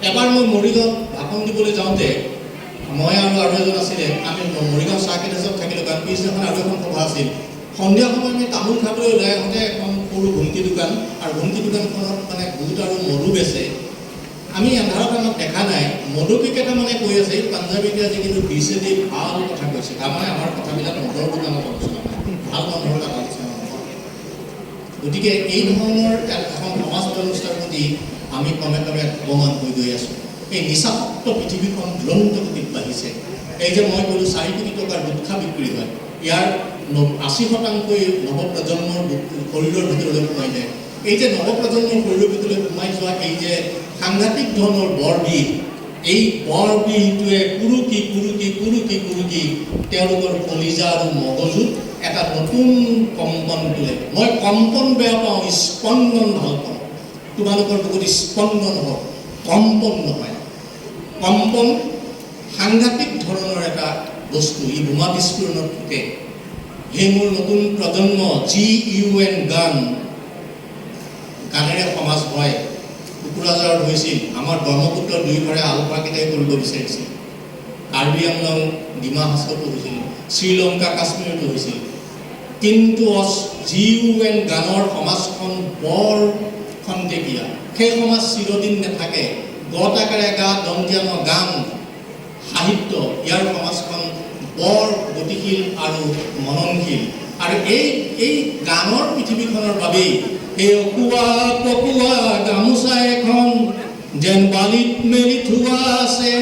এবাৰ মই মৰিগাঁৱত ভাষণ দিবলৈ যাওঁতে মই আৰু এজন আছিলে, আমি মৰিগাঁও চাৰ্কিট হাউচত থাকিলোঁ, কাৰণ পিছদিনাখন আৰু এখন সভা আছিল। সন্ধিয়া সময়ত আমি তামোল খাবলৈ ওলাই আহোঁতে এখন সৰু ঘুমটি দোকান, আৰু ঘুমটি দোকানখনত মানে বুট আৰু মধু বেচে। আমি আন্ধাৰত আমাক দেখা নাই, মধুকেইটামানে কৈ আছে পাঞ্জাৱীতে আজি কিন্তু দিছে দেই, ভাল কথা কৈছে। তাৰমানে আমাৰ কথাবিলাক মদৰ দোকানত আলোচনা নহয়, ভাল মানুহৰ তাত আলোচনা নহয়। গতিকে এই ধৰণৰ এখন সমাজ ব্যৱস্থাৰ প্ৰতি আমি ক্ৰমে ক্ৰমে ধাৱমান হৈ গৈ আছোঁ। এই নিচাসক্ত পৃথিৱীখন দুৰন্ত গতিত বাঢ়িছে। এই যে মই ক'লোঁ 4 কোটি টকাৰ গুটখা বিক্ৰী হয়, ইয়াৰ 80% নৱপ্ৰজন্মৰ শৰীৰৰ ভিতৰলৈ সোমাই যায়। এই যে নৱপ্ৰজন্মৰ শৰীৰৰ ভিতৰলৈ সোমাই যোৱা এই যে সাংঘাতিক ধৰণৰ বৰবিষ, এই বৰবিষটোৱে কুৰুকি কুৰুকি কুৰুকি কুৰুকি তেওঁলোকৰ কলিজা আৰু মগজুত এটা নতুন কম্পন তোলে। মই কম্পন বেয়া পাওঁ, স্পন্দন ভাল পাওঁ। তোমালোকৰ বহুত স্পন্দন হওক, কম্পন নহয়। কম্পন সাংঘাতিক ধৰণৰ এটা বস্তু, ই বোমা বিস্ফোৰণত থাকে। সেই মোৰ নতুন প্ৰজন্ম GUN গান, গানেৰে সমাজ হয়। কোকৰাঝাৰত হৈছিল, আমাৰ ব্ৰহ্মপুত্ৰৰ দুয়োফালে আলফাকেইটাই কৰিব বিচাৰিছিল। কাৰ্বি আংলং ডিমা হাছাওতো হৈছিল, শ্ৰীলংকা কাশ্মীৰতো হৈছিল। কিন্তু GUN গানৰ সমাজখন বৰ খন্তেকীয়া। সেই সমাজ চিৰদিন নাথাকে। গত আকাৰে গা দন্ত্যান গান সাহিত্য, ইয়াৰ সমাজখন বৰ গতিশীল আৰু মননশীল। আৰু এই গানৰ পৃথিৱীখনৰ বাবেই এই অকুৱা পকুৱা গামোচা এখন যেন বালিত মেলি থোৱা আছে।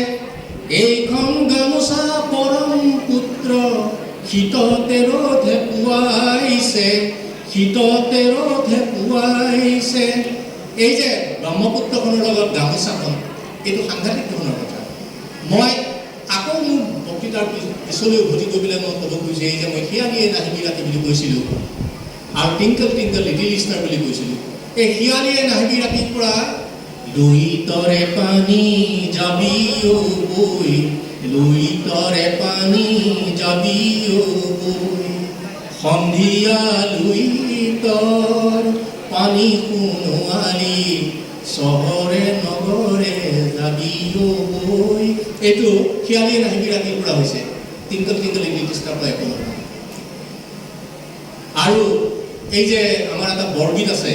এইখন গামোচা পৰম পুত্ৰ শীততে ৰ'দে পুৱাইছে, শীততে ৰ'দে পুৱাইছে। এই যে ব্ৰহ্মপুত্ৰখনৰ লগত গামোচাখন, এইটো সাংঘাতিক ধৰণৰ কথা। মই আকৌ মোৰ বক্তৃতাৰ পিছলৈ উভতি গৈ পেলাই মই ক'ব খুজিছোঁ, এই যে মই শিয়ালিয়ে নাহিবি ৰাতি বুলি কৈছিলোঁ আৰু টিংকল টিংকল লিটিল ষ্টাৰ বুলি কৈছিলোঁ। এই শিয়ালিয়ে নাহিবি ৰাতিৰ পৰা লুই তৰে পানী যাবি ও বৈ, লুই তৰে পানী যাবি ও বৈ, সন্ধিয়া লুই তৰ পানী সোণোৱালি, চহৰে নগৰে যাবি ও বৈ। এইটো শিয়ালিয়ে নাহিবি ৰাতিৰ পৰা হৈছে, টিংকল টিংকল লিটিল ষ্টাৰ পৰা একো নহয়। আৰু এই যে আমাৰ এটা বৰগীত আছে,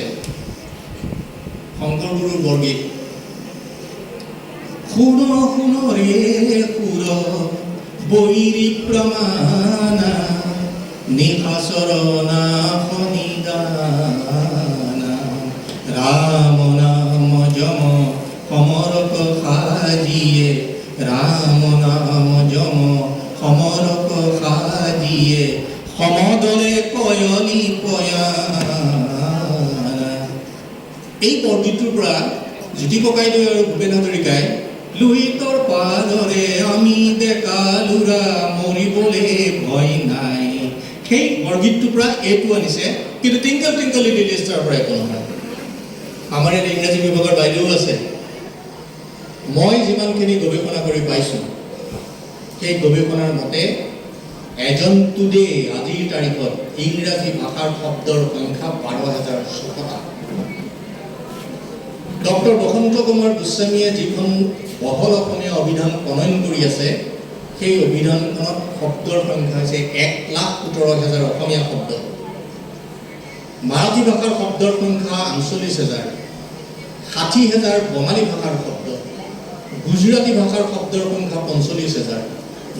শংকৰ গুৰুৰ বৰগীত, শুন শুন ৰে সুৰ বৈৰী প্ৰমাণা, নিশাচৰণা শনিদানা, ৰাম নাম যম সমৰক সাজিয়ে, ৰাম নাম যম সমৰক সাজিয়ে, সমদলে কয়লি পয়ানা। এই বৰগীতটোৰ পৰা জ্যোতি ককাইদেউ আৰু ভূপেন হাজৰিকাই লুহিতৰ পাদৰে আমি ডেকা লুৰা মৰিবলে ভয় নাই, সেই বৰগীতটোৰ পৰা এইটো আনিছে। কিন্তু টিংকল টিংকল লিটিল ষ্টাৰৰ পৰা একো নহয়। আমাৰ ইয়াত ইংৰাজী বিভাগৰ বাইদেউ আছে। মই যিমানখিনি গৱেষণা কৰি পাইছোঁ, সেই গৱেষণাৰ মতে এজন টুডে আজিৰ তাৰিখত ইংৰাজী ভাষাৰ শব্দৰ সংখ্যা 12,600টা। ডক্টৰ বসন্ত কুমাৰ গোস্বামীয়ে যিখন বহল অসমীয়া অভিধান প্ৰণয়ন কৰি আছে, সেই অভিধানখনত শব্দৰ সংখ্যা হৈছে 1,17,000 অসমীয়া শব্দ। মাৰাঠী ভাষাৰ শব্দৰ সংখ্যা 48,000, 60,000 বঙালী ভাষাৰ শব্দ, গুজৰাটী ভাষাৰ শব্দৰ সংখ্যা 45,000,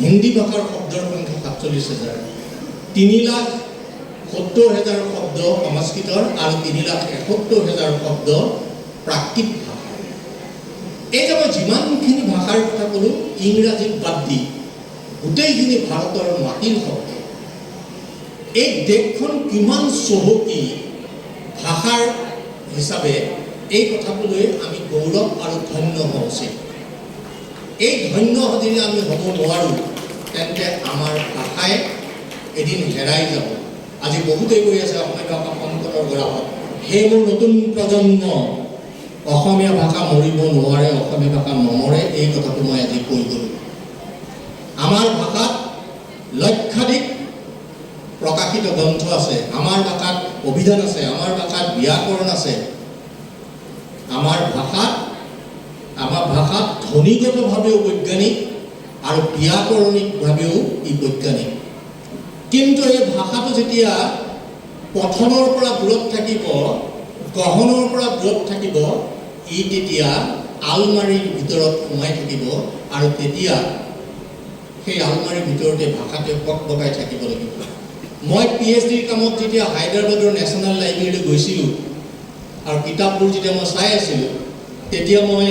হিন্দী ভাষাৰ শব্দৰ সংখ্যা 47,000, 3,70,000 শব্দ সংস্কৃতৰ আৰু 3,71,000 শব্দ প্ৰাকৃত ভাষা। এই যে মই যিমানখিনি ভাষাৰ কথা ক'লোঁ ইংৰাজীত বাদ দি, গোটেইখিনি ভাৰতৰ মাটিৰ শব্দ। এই দেশখন কিমান চহকী ভাষাৰ হিচাপে, এই কথাটোলৈ আমি গৌৰৱ আৰু ধন্য হোৱা উচিত। এই ধন্য যদি আমি হ'ব নোৱাৰোঁ, তেন্তে আমাৰ ভাষাই এদিন হেৰাই যাব। আজি বহুতেই কৈ আছে অসমীয়া ভাষা সংকটৰ গৰাহত। সেই মোৰ নতুন প্ৰজন্ম, অসমীয়া ভাষা মৰিব নোৱাৰে, অসমীয়া ভাষা নমৰে, এই কথাটো মই আজি কৈ গ'লোঁ। আমাৰ ভাষাত লক্ষাধিক প্ৰকাশিত গ্ৰন্থ আছে, আমাৰ ভাষাত অভিধান আছে, আমাৰ ভাষাত ব্যাকৰণ আছে, আমাৰ ভাষাত ধ্বনিগতভাৱেও বৈজ্ঞানিক আৰু ব্যাকৰণিকভাৱেও ই বৈজ্ঞানিক। কিন্তু এই ভাষাটো যেতিয়া পঠনৰ পৰা দূৰত থাকিব, গ্ৰহণৰ পৰা দূৰত থাকিব, ই তেতিয়া আলমাৰীৰ ভিতৰত সোমাই থাকিব আৰু তেতিয়া সেই আলমাৰীৰ ভিতৰতে ভাষাটোৱে পকপকাই থাকিব লাগিব। মই PhDৰ কামত যেতিয়া হায়দৰাবাদৰ নেশ্যনেল লাইব্ৰেৰীলৈ গৈছিলোঁ আৰু কিতাপবোৰ যেতিয়া মই চাই আছিলোঁ, তেতিয়া মই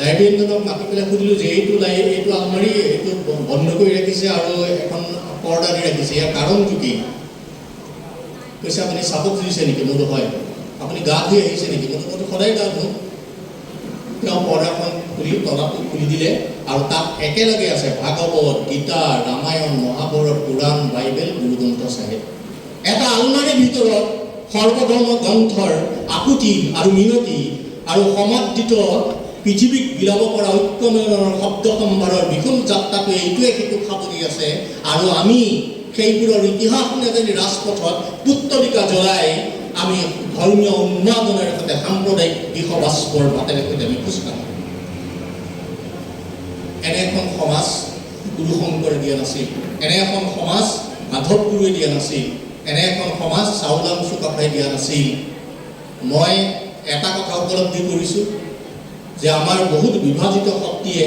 লাইব্ৰেৰীজনক মাতি পেলাই সুধিলোঁ যে এইটো আলমাৰী এইটো বন্ধ কৰি ৰাখিছে আৰু এখন পৰ্দা দি ৰাখিছে, ইয়াৰ কাৰণটো কি? কৈছে আপুনি চাব খুজিছে নেকি? মোৰতো হয়। আপুনি গা ধুই আহিছে নেকি? মইতো সদায় গা ধুওঁ। তেওঁ পৰ্দাখন খুলি তলাটো খুলি দিলে আৰু তাত একেলগে আছে ভাগৱত, গীতা, ৰামায়ণ, মহাভাৰত, পুৰাণ, বাইবেল, গুৰুগ্ৰন্থ চাহেব। এটা আলমাৰীৰ ভিতৰত সৰ্বধৰ্ম গ্ৰন্থৰ আকুতি আৰু মিনতি আৰু সমাদৃত পৃথিৱীক বিলাব পৰা ঐক্যময়নৰ শব্দ সম্ভাৰৰ বিপুল যাত্ৰাটোৱে এইটোৱে সেইটোক সাবলি আছে আৰু আমি সেইবোৰৰ ইতিহাস নাজানি ৰাজপথত পুত্তলিকা জ্বলাই আমি ধৰ্মীয় উন্মাদনাৰ সৈতে সাম্প্ৰদায়িক দিশবাস্পৰ বাটেৰে সৈতে আমি খোজকাঢ়ো। এনে এখন সমাজ গুৰু শংকৰে দিয়া নাছিল, এনে এখন সমাজ মাধৱ গুৰুৱে দিয়া নাছিল, এনে এখন সমাজ চাওদাং চুকাফাই দিয়া নাছিল। মই এটা কথা উপলব্ধি কৰিছোঁ যে আমাৰ বহুত বিভাজিত শক্তিয়ে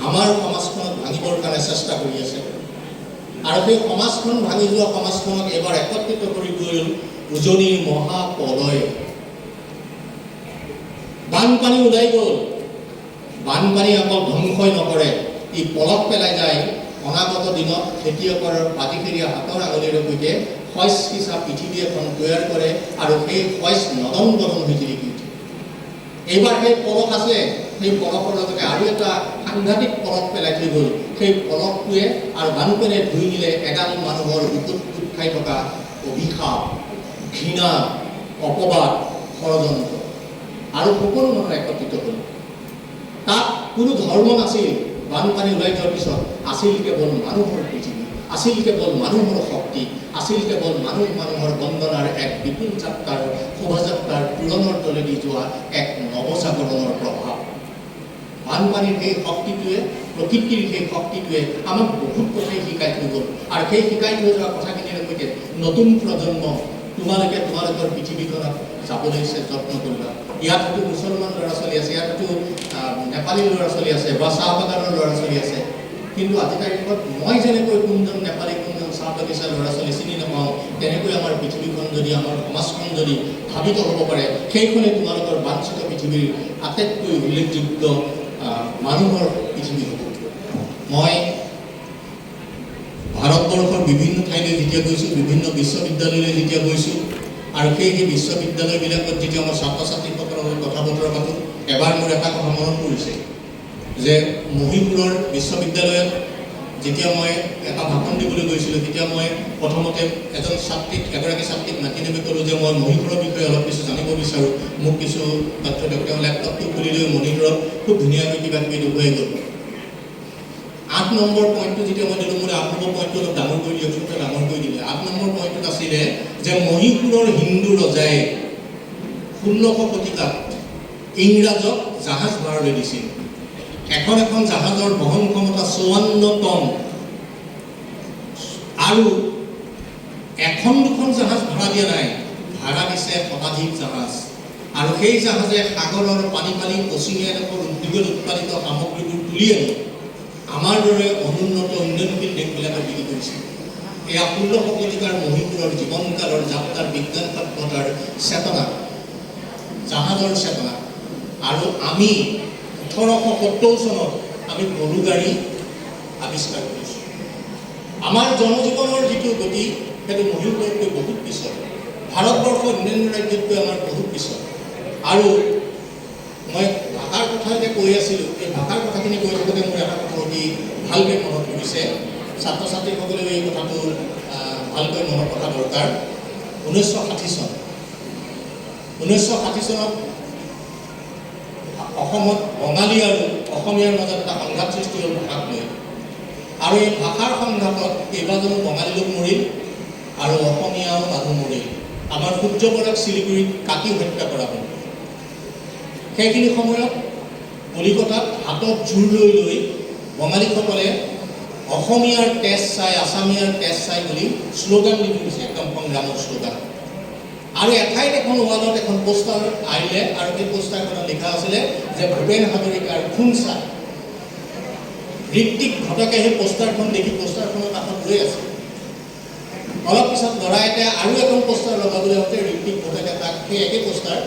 আমাৰ সমাজখনক ভাঙিবৰ কাৰণে চেষ্টা কৰি আছে আৰু সেই সমাজখন ভাঙি যোৱা সমাজখনক এবাৰ একত্ৰিত কৰি গ'ল উজনিৰ মহাপ্ৰলয়। বানপানী ওলাই গ'ল। বানপানী অকল ধ্বংসই নকৰে, ই পলস পেলাই যায় অনাগত দিনত খেতিয়কৰ বাতিখেৰীয়া হাতৰ আঙুলিৰে সৈতে শইচ সিঁচা পৃথিৱী এখন তৈয়াৰ কৰে আৰু সেই শইচ নদন বদন হৈ জিলিকি উঠে। এইবাৰ সেই পলস আছে, সেই পলসৰ লগতে আৰু এটা সাংঘাতিক পলস পেলাই থৈ গ'ল। সেই পলসটোৱে আৰু বানপানীয়ে ধুই নিলে এগাল মানুহৰ বুকুত গোট খাই থকা অভিশাপ, ঘৃণা, অপবাদ, ষড়যন্ত্ৰ আৰু সকলো মানুহ একত্ৰিত হ'ল। তাত কোনো ধৰ্ম নাছিল। বানপানী ওলাই যোৱাৰ পিছত আছিল কেৱল মানুহৰ পৃথিৱী, আছিল কেৱল মানুহৰ শক্তি, আছিল কেৱল মানুহৰ বন্দনাৰ এক বিপুল যাত্ৰাৰ শোভাযাত্ৰাৰ পূৰণৰ তলেদি যোৱা এক নৱজাগৰণৰ প্ৰভাৱ। বানপানীৰ সেই শক্তিটোৱে, প্ৰকৃতিৰ সেই শক্তিটোৱে আমাক বহুত কথাই শিকাই থৈ গ'ল আৰু সেই শিকাই থৈ যোৱা কথাখিনিৰ সৈতে নতুন প্ৰজন্ম তোমালোকৰ পৃথিৱীখনক যাবলৈ যত্ন কৰিবা। ইয়াত হয়তো মুছলমান ল'ৰা ছোৱালী আছে, ইয়াত হয়তো নেপালী ল'ৰা ছোৱালী আছে বা চাহ বাগানৰ ল'ৰা ছোৱালী আছে, কিন্তু আজিৰ তাৰিখত মই যেনেকৈ কোনজন নেপালী কোনজন চাহ বাগিচাৰ ল'ৰা ছোৱালী চিনি নাপাওঁ, তেনেকৈ আমাৰ পৃথিৱীখন যদি, আমাৰ সমাজখন যদি ভাবিত হ'ব পাৰে, সেইখনে তোমালোকৰ বাঞ্ছিত পৃথিৱীৰ আটাইতকৈ উল্লেখযোগ্য মানুহৰ পৃথিৱী হ'ব। মই ভাৰতবৰ্ষৰ বিভিন্ন ঠাইলৈ যেতিয়া গৈছোঁ, বিভিন্ন বিশ্ববিদ্যালয়লৈ যেতিয়া গৈছোঁ আৰু সেই বিশ্ববিদ্যালয়বিলাকত যেতিয়া মই ছাত্ৰ ছাত্ৰীসকলৰ লগত কথা বতৰা পাতোঁ, এবাৰ মোৰ এটা কথা মনত পৰিছে যে মহীশূৰৰ বিশ্ববিদ্যালয়ত যেতিয়া মই এটা ভাষণ দিবলৈ গৈছিলোঁ, তেতিয়া মই প্ৰথমতে এগৰাকী ছাত্ৰীক মাতি নেমি ক'লোঁ যে মই মহীশূৰৰ বিষয়ে অলপ কিছু জানিব বিচাৰোঁ, মোক কিছু তথ্য দিয়ক। তেওঁ লেপটপটো খুলি লৈ মনিটৰত খুব ধুনীয়াকৈ কিবা কিবি দেখুৱাই গ'ল। ৮ নম্বৰ পইণ্টটো যেতিয়া মই দিলোঁ, মোৰ ৮ নম্বৰ পইণ্টটো অলপ ডাঙৰ কৰি দিয়কচোন, তেওঁ ডাঙৰ কৰি দিলে। ৮ নম্বৰ পইণ্টটোত আছিলে যে মহীশূৰৰ হিন্দু ৰজাই 16শ শতিকাত ইংৰাজক জাহাজ ভাড়ালৈ দিছিল। এখন জাহাজৰ বহন ক্ষমতা 54 টন আৰু এখন দুখন জাহাজ ভাড়া দিয়া নাই, ভাড়া দিছে শতাধিক জাহাজ আৰু সেই জাহাজে সাগৰৰ পানী পশ্চিমীয়া এডোখৰ উদ্যোগত উৎপাদিত সামগ্ৰীবোৰ তুলি আনি আমাৰ দৰে অনুন্নত উন্নয়নশীল দেশবিলাকক বিক্ৰী কৰিছিল। এয়া 16শ শতিকাৰ মহীশূৰৰ জীৱনকালৰ যাত্ৰাৰ বিজ্ঞান সভ্যতাৰ চেতনা, জাহাজৰ চেতনা। আৰু আমি 1870 চনত আমি গৰু গাড়ী আৱিষ্কাৰ কৰিছোঁ। আমাৰ জনজীৱনৰ যিটো গতি সেইটো মহীশূৰতকৈ বহুত পিছত, ভাৰতবৰ্ষৰ অন্যান্য ৰাজ্যতকৈ আমাৰ বহুত পিছত। আৰু মই ভাষাৰ কথা যে কৈ আছিলোঁ, এই ভাষাৰ কথাখিনি কৈ থাকোঁতে মোৰ এটা কথা অতি ভালকৈ মনত পৰিছে। ছাত্ৰ ছাত্ৰীসকলেও এই কথাটো ভালকৈ মনত ৰখা দৰকাৰ। 1960 চন 1960 চনত অসমত বঙালী আৰু অসমীয়াৰ মাজত এটা সংঘাত সৃষ্টি হ'ল ভাষাক লৈ। আৰু এই ভাষাৰ সংঘাতত কেইবাজনো বঙালী লোক মৰিল আৰু অসমীয়াও মানুহ মৰিল। আমাৰ সূৰ্য বৰাক শিলিগুৰিত কাটি হত্যা কৰা হ'ল। সেইখিনি সময়ত কলিকতাত হাতত জোৰ লৈ লৈ বঙালীসকলে অসমীয়াৰ তেজ চাই আছামীয়াৰ তেজ চাই বুলি শ্লোগান দি ফুৰিছে, একদম সংগ্ৰামৰ শ্লোগান। আৰু এঠাইত এখন ৱালত এখন পোষ্টাৰ আহিলে আৰু সেই পোষ্টাৰখনত লিখা আছিলে যে ভূপেন হাজৰিকাৰ খুন চাই। ঋত্বিক ঘটকে সেই পোষ্টাৰখন দেখি পোষ্টাৰখনৰ কাষত ৰৈ আছে। অলপ পিছত ল'ৰা এটাই আৰু এখন পোষ্টাৰ লগাবলৈ হওঁতে ঋত্বিক ঘটকে তাক সেই একে পোষ্টাৰ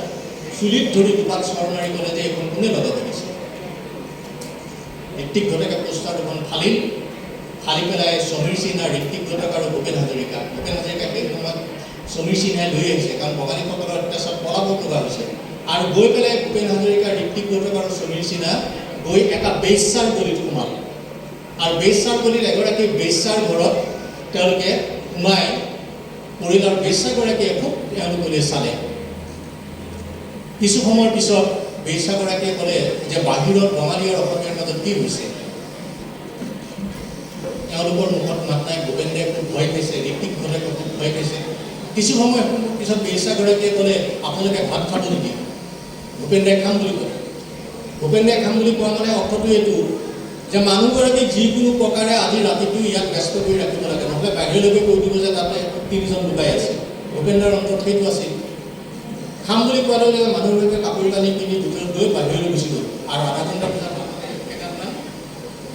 চুলিত ধৰি দুপাত চৰ মাৰি ক'লে যে এইখন কোনে লগাব দিছে। ঋত্বিক ঘটকে পোষ্টাৰ দুখন ফালি পেলাই সমীৰ সিনহা, ঋত্বিক ঘটক আৰু ভূপেন হাজৰিকা সেই সময়ত সমীৰ সিনহাই লৈ আহিছে, কাৰণ বঙালীসকলৰ অত্যাচাৰ পলাব লগা হৈছে। আৰু গৈ পেলাই ভূপেন হাজৰিকা, ঋত্বিক ঘটক আৰু সমীৰ সিনহা গৈ এটা বেশ্যাৰ গলিত সোমাল। আৰু বেশ্যাৰ গলিত এগৰাকী বেশ্যাৰ ঘৰত তেওঁলোকে সোমাই পৰিল আৰু বেশ্যাগৰাকীয়ে খুব তেওঁলোকলৈ চালে। কিছু সময়ৰ পিছত বেশ্যাগৰাকীয়ে ক'লে যে বাহিৰত বঙালী আৰু অসমীয়াৰ মাজত কি হৈছে। তেওঁলোকৰ মুখত মাত নাই। ভূপেন দাই খুব ভয় খাইছে, ঋত্বিক ঘটকে খুব ভয় খাইছে। কিছু সময় পিছত বেশ্যাগৰাকীয়ে ক'লে আপোনালোকে ভাত খাব নেকি? ভূপেন দাই খাম বুলি ক'লে। ভূপেন দাই খাম বুলি কোৱা মানে অৰ্থটো এইটো যে মানুহগৰাকী যিকোনো প্ৰকাৰে আজি ৰাতিটো ইয়াক ব্যস্ত কৰি ৰাখিব লাগে, নহ'লে বাহিৰলৈকে কৈ দিব যে তাতে 3জন লুকাই আছে। ভূপেন দাৰ অন্তত সেইটো আছিল। খাম বুলি কোৱাৰ লগে লগে মানুহবিলাকে কাপোৰ কানি কিনি ভিতৰত গৈ বাহিৰলৈ গুচি গ'ল। আৰু আধা ঘণ্টাৰ পিছত এটামান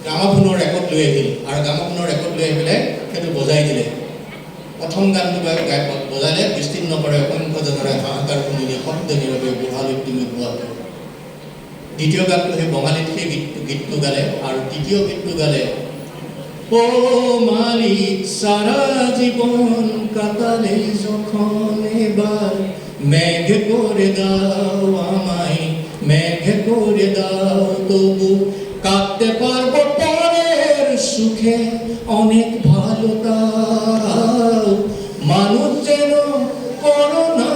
গ্ৰামাফোনৰ ৰেকৰ্ড লৈ আহিল আৰু গ্ৰামাফোনৰ ৰেকৰ্ড লৈ আহি পেলাই সেইটো বজাই দিলে। প্ৰথম গানটো বজালে বিস্তীৰ্ণ কৰে অসংখ্য জনৰে হাহাকাৰ শুনিলে শব্দ নীৰৱে বুঢ়ালৈ তুমি বোৱাটো। দ্বিতীয় গানটো সেই বঙালীত সেই গীতটো গালে। আৰু তৃতীয় গীতটো গালে ও মালিক সারা জীবন কাটালে যখন এবার মেঘ করে দাও আমায়, মেঘ করে দাও তবু কাটতে পারবো পরের সুখে অনেক ভালো তাও। মানুষ যেন করো না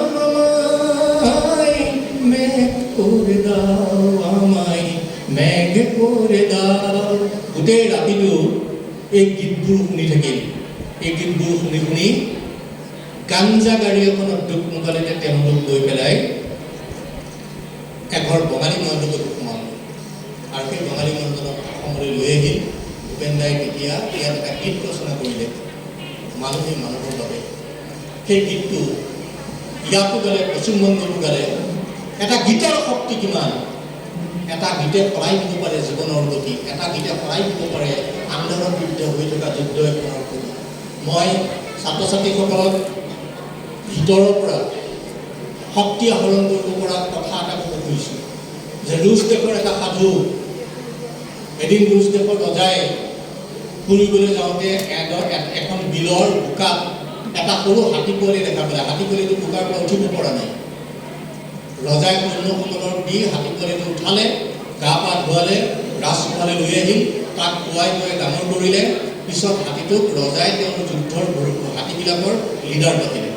আমায়, মেঘ করে দাও আমায়, মেঘ করে দাও। গোটেই ৰাতিটো এই গীতবোৰ শুনি থাকিল। এই গীতবোৰ শুনি শুনি গাঞ্জা গাড়ী এখনত দুখ মুকালিতে তেওঁলোক গৈ পেলাই এঘৰ বঙালী মণ্ডলত সোমাল। আৰু সেই বঙালী মণ্ডলক অসমলৈ লৈ আহিল। ভূপেন দাই তেতিয়া ইয়াত এটা গীত ৰচনা কৰিলে মানুহে মানুহৰ বাবে। সেই গীতটো ইয়াতো গালে, পশ্চিমবংগতো গালে। এটা গীতৰ শক্তি কিমান! এটা গীতে সলাই দিব পাৰে জীৱনৰ গতি, এটা গীতে সলাই দিব পাৰে আন্দোলনৰ বিৰুদ্ধে হৈ থকা যুদ্ধ এখনৰ গতি। মই ছাত্ৰ ছাত্ৰীসকলক ভিতৰৰ পৰা শক্তি আহৰণ কৰিব পৰা কথা এটা ক'ব খুজিছোঁ যে ৰুছ দেশৰ এটা সাধু। এদিন ৰুছ দেশৰ ৰজাই ফুৰিবলৈ যাওঁতে এখন বিলৰ বোকাত এটা সৰু হাতী পোৱালি দেখা পালে। হাতী পোৱালিটো বোকাৰ পৰা উঠিব পৰা নাই। ৰজাই সৈন্যসকলৰ দি হাতী পোৱালিটো উঠালে, গা পা ধুৱালে, ৰাজসভালৈ লৈ আহিল, তাক খুৱাই খুৱাই ডাঙৰ কৰিলে। পিছত হাতীটোক ৰজাই তেওঁৰ যুদ্ধৰ হাতীবিলাকৰ লিডাৰ পাতিলে।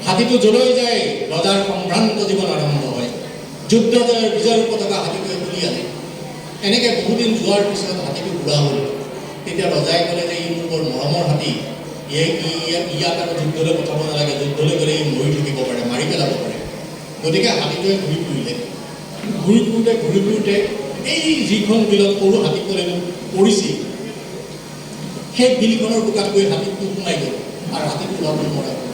হাতীটো যলৈ যায় ৰজাৰ সম্ভ্ৰান্ত জীৱন আৰম্ভ হয়। যুদ্ধ জয়ৰ বিজয়ৰ পতাকা হাতীটোৱে তুলি আনে। এনেকৈ বহুদিন যোৱাৰ পিছত হাতীটো বুঢ়া হ'ল। তেতিয়া ৰজাই ক'লে যে ই মোৰ বৰ মৰমৰ হাতী, ইয়াক আৰু যুদ্ধলৈ পঠাব নালাগে, যুদ্ধলৈ গ'লে ই মৰি থাকিব পাৰে, মাৰি পেলাব পাৰে। গতিকে হাতীটোৱে ঘূৰি ফুৰিলে। ঘূৰি ফুৰোঁতে এই যিখন বিলত সৰু হাতী পোৱালিটো পৰিছিল, সেই বিলখনৰ বোকাত গৈ হাতীটো সোমাই গ'ল আৰু হাতীটো ওলাব নোৱাৰা হ'ল।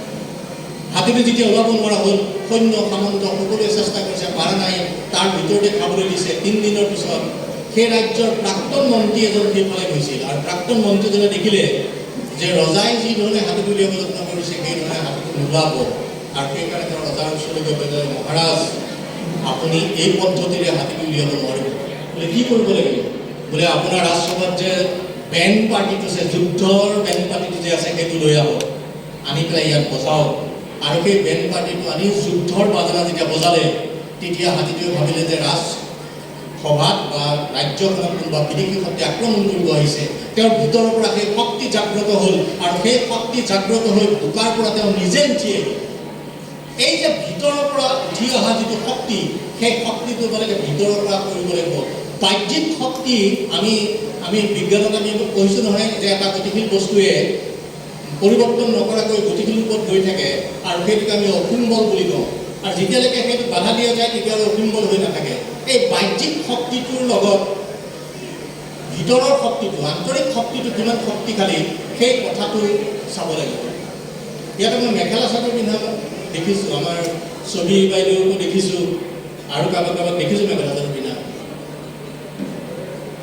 হাতীটো যেতিয়া ওলাব নোৱাৰা হ'ল, সৈন্য সামন্ত সকলোৱে চেষ্টা কৰিছে, পাৰা নাই। তাৰ ভিতৰতে খাবলৈ দিছে। 3 দিনৰ পিছত সেই ৰাজ্যৰ প্ৰাক্তন মন্ত্ৰী এজন সেইফালে গৈছিল আৰু প্ৰাক্তন মন্ত্ৰীজনে দেখিলে যে ৰজাই যিধৰণে হাতীটো উলিয়াব যত্ন কৰিছে সেইধৰণে হাতীটো নোলাব। আৰু সেইকাৰণে তেওঁ ৰজাৰ ওচৰলৈ গৈ পেলাই, মহাৰাজ আপুনি এই পদ্ধতিৰে হাতীটো উলিয়াব নোৱাৰিব। বোলে কি কৰিব লাগিব? বোলে আপোনাৰ ৰাজসভাত যে বেণ্ড পাৰ্টিটো আছে, যুদ্ধৰ বেণ্ড পাৰ্টিটো যে আছে, সেইটো লৈ আহক, আনি পেলাই ইয়াত বজাওক। আৰু সেই বেণ্ড পাৰ্টিটো আনি যুদ্ধৰ বাজনা যেতিয়া বজালে, তেতিয়া হাতীটোৱে ভাবিলে যে ৰাজসভাত বা ৰাজ্যখনত কোনোবা বিদেশী শক্তি আক্ৰমণ কৰিব আহিছে। তেওঁৰ ভিতৰৰ পৰা সেই শক্তি জাগ্ৰত হ'ল আৰু সেই শক্তি জাগ্ৰত হৈ বোকাৰ পৰা তেওঁ নিজে উঠি আহিল। এই যে ভিতৰৰ পৰা উঠি অহা যিটো শক্তি, সেই শক্তিটো মানে ভিতৰৰ পৰা কৰিব লাগিব। বাহ্যিক শক্তি আমি বিজ্ঞানত আমি কৈছোঁ নহয় যে এটা গতিশীল বস্তুৱে পৰিৱৰ্তন নকৰাকৈ গতিশীল ৰূপত গৈ থাকে আৰু সেইটোকে আমি অসীম বল বুলি কওঁ। আৰু যেতিয়ালৈকে সেইটো বাধা দিয়া যায় তেতিয়ালৈ অসীম বল হৈ নাথাকে। এই বাহ্যিক শক্তিটোৰ লগত ভিতৰৰ শক্তিটো, আন্তৰিক শক্তিটো কিমান শক্তিশালী সেই কথাটো চাব লাগিব। ইয়াতে মই মেখেলা চাদৰ পিন্ধা দেখিছোঁ, আমাৰ ছবি বাইদেউকো দেখিছোঁ আৰু কাৰোবাক দেখিছোঁ মেখেলা চাদৰ পিন্ধা।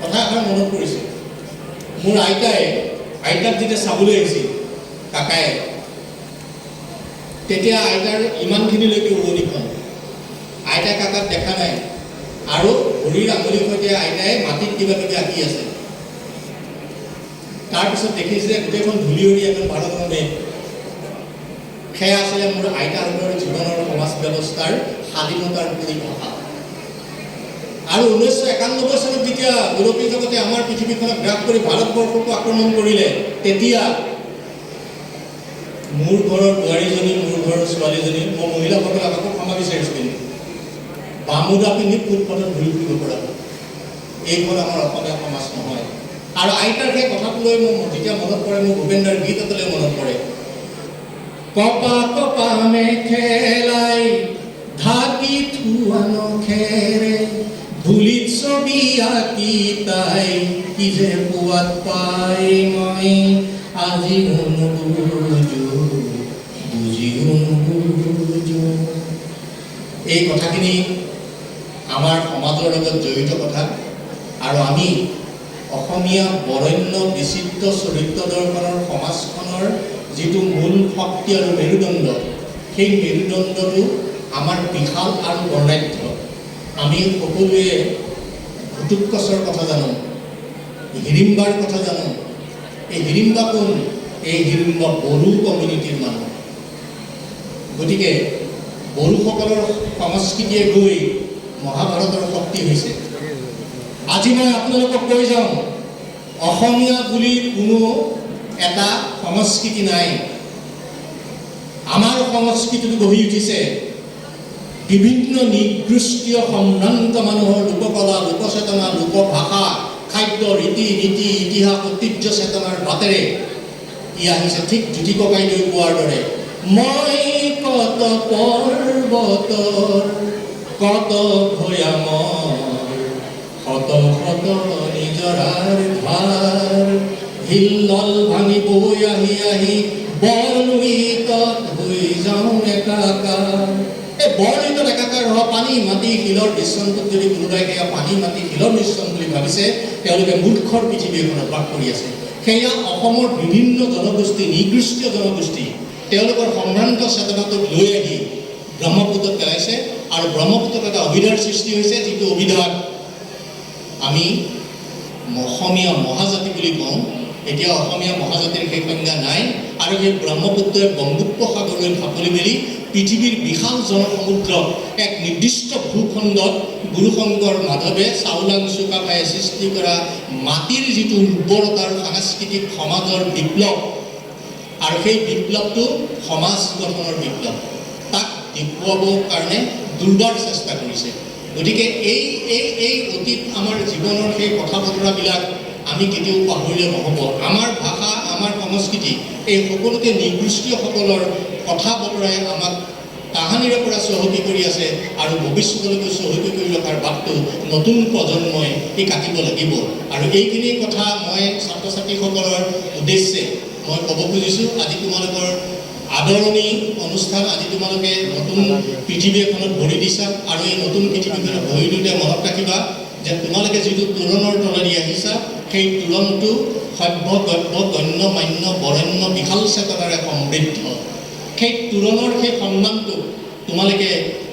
কথা এষাৰ মনত পৰিছে, মোৰ আইতাক যেতিয়া চাবলৈ আহিছিল কাকাই, তেতিয়া আইতাৰ ইমানখিনিলৈকে উৰণিখন, আইতাই কাকাক দেখা নাই আৰু ভৰিৰ আঙুলিৰ সৈতে আইতাই মাটিত কিবা কিবি আঁকি আছে। তাৰপিছত দেখিছে যে গোটেইখন ধূলিউৰি এখন ভাৰতৰ মেঘ। সেয়া আছিলে মোৰ আইতাহঁতৰ জীৱনৰ সমাজ ব্যৱস্থাৰ স্বাধীনতাৰ পৰিভাষা। আৰু 1991 চনত যেতিয়া ইউৰোপীয় জগতে আমাৰ পৃথিৱীখনক গ্ৰাস কৰি ভাৰতবৰ্ষকো আক্ৰমণ কৰিলে, তেতিয়া মোৰ ঘৰৰ বোৱাৰীজনী, মোৰ ঘৰৰ ছোৱালীজনী, মই মহিলাসকলক আকৌ ক্ষমা বিচাৰিছোঁ, কিন্তু বামুদা পিন্ধি ফুটপাথত ঘূৰি ফুৰিব পৰা এইখন আমাৰ অসমীয়া সমাজ নহয়। আৰু আইতাৰ সেই কথাটো লৈ মোৰ যেতিয়া মনত পৰে, মোৰ ভূপেন্দ্ৰৰ গীত এটালৈ মনত পৰে। কপা কপা মেখেলাই ঢাকি থোৱা নখেৰে ধূলিত ছবি আঁকি তাই কি যে পোৱাত পাই মই আজিও নুবুজো, বুজিও নুবুজো। এই কথাখিনি আমাৰ সমাজৰ লগত জড়িত কথা। আৰু আমি অসমীয়া বৰেণ্য বিচিত্ৰ চৰিত্ৰ দৰ্শনৰ সমাজখনৰ যিটো মূল শক্তি আৰু মেৰুদণ্ড, সেই মেৰুদণ্ডটো আমাৰ বিশাল আৰু বৰ্ণাঢ্য। আমি সকলোৱে ঘুটুকচৰ কথা জানো, হিৰিম্বাৰ কথা জানো। এই হিৰিম্বা কোন? এই হিৰিম্বা বড়ো কমিউনিটিৰ মানুহ। গতিকে বড়োসকলৰ সংস্কৃতিয়ে গৈ মহাভাৰতৰ শক্তি হৈছে। আজি মই আপোনালোকক কৈ যাওঁ, অসমীয়া বুলি কোনো এটা সংস্কৃতি নাই। আমাৰ সংস্কৃতিটো গঢ়ি উঠিছে বিভিন্ন নিকৃষ্টীয় সম্ভ্ৰান্ত মানুহৰ লোককলা, লোকচেতনা, লোকভাষা, খাদ্য, ৰীতি নীতি, ইতিহাস, ঐতিহ্য চেতনাৰ বাটেৰে ই আহিছে। ঠিক জ্যোতি ককাইদেউ কোৱাৰ দৰে, মই কত পৰ্বতৰ কত ভৈয়ামৰ শত শত নিজৰাৰ ধাৰ, হিল্লল ভাঙি বৈ আহি আহি বৰলুইত হৈ যাওঁ একাকাৰ। এই বৰলুইতত একাকাৰ হোৱা পানী মাটি শিলৰ মিশ্ৰণটোত যদি কোনোবাই সেয়া পানী মাটি শিলৰ মিশ্ৰণ বুলি ভাবিছে, তেওঁলোকে মূৰ্খৰ পৃথিৱী এখনত বাস কৰি আছে। সেয়া অসমৰ বিভিন্ন জনগোষ্ঠী, নিকৃষ্টীয় জনগোষ্ঠী, তেওঁলোকৰ সম্ভ্ৰান্ত চেতনাটোক লৈ আহি ব্ৰহ্মপুত্ৰত পেলাইছে। আৰু ব্ৰহ্মপুত্ৰত এটা অভিধাৰ সৃষ্টি হৈছে, যিটো অভিধাত আমি অসমীয়া মহাজাতি বুলি কওঁ। এতিয়া অসমীয়া মহাজাতিৰ সেই সংজ্ঞা নাই। আৰু সেই ব্ৰহ্মপুত্ৰই বংগোপসাগৰলৈ ঢাপলি মেলি পৃথিৱীৰ বিশাল জনসমুদ্ৰক এক নিৰ্দিষ্ট ভূখণ্ডত গুৰুশংকৰ মাধৱে, চাওলাং চুকাফাই সৃষ্টি কৰা মাটিৰ যিটো উৰ্বৰতাৰ সাংস্কৃতিক সমাজৰ বিপ্লৱ, আৰু সেই বিপ্লৱটো সমাজ গঠনৰ বিপ্লৱ, তাক দেখুৱাবৰ কাৰণে দুৰ্বাৰ চেষ্টা কৰিছে। গতিকে এই অতীত আমাৰ জীৱনৰ সেই কথা বতৰাবিলাক আমি কেতিয়াও পাহৰিলে নহ'ব। আমাৰ ভাষা, আমাৰ সংস্কৃতি, এই সকলোতে নিকৃষ্টীয়সকলৰ কথা বতৰাই আমাক তাহানিৰে পৰা চহকী কৰি আছে। আৰু ভৱিষ্যতলৈকে চহকী কৰি ৰখাৰ বাটটো নতুন প্ৰজন্মই কাটিব লাগিব। আৰু এইখিনি কথা মই ছাত্ৰ ছাত্ৰীসকলৰ উদ্দেশ্যে মই ক'ব খুজিছোঁ। আজি তোমালোকৰ আদৰণি অনুষ্ঠান, আজি তোমালোকে নতুন পৃথিৱী এখনত ভৰি দিছা। আৰু এই নতুন পৃথিৱীখনত ভৰি দিওঁতে মনত ৰাখিবা যে তোমালোকে যিটো তোৰণৰ তলেদি আহিছা, সেই তোৰণটো সভ্য, গভ্য, গণ্য, মান্য, বৰেণ্য, বিশাল চেতনাৰে সমৃদ্ধ। সেই তোৰণৰ সেই সন্মানটো তোমালোকে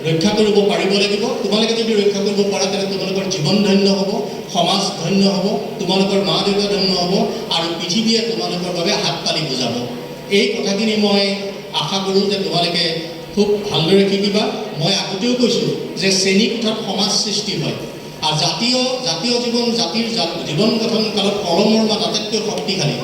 ৰক্ষা কৰিব পাৰিব লাগিব। তোমালোকে যদি ৰক্ষা কৰিব পাৰা, তেন্তে তোমালোকৰ জীৱন ধন্য হ'ব, সমাজ ধন্য হ'ব, তোমালোকৰ মা দেউতা ধন্য হ'ব, আৰু পৃথিৱীয়ে তোমালোকৰ বাবে হাত তালি বুজাব। এই কথাখিনি মই আশা কৰোঁ যে তোমালোকে খুব ভালদৰে শিকিবা। মই আগতেও কৈছোঁ যে শ্ৰেণীকোঠাত সমাজ সৃষ্টি হয়। আৰু জাতীয় জাতিৰ জীৱন গঠন কালত কলমৰ মাত আটাইতকৈ শক্তিশালী।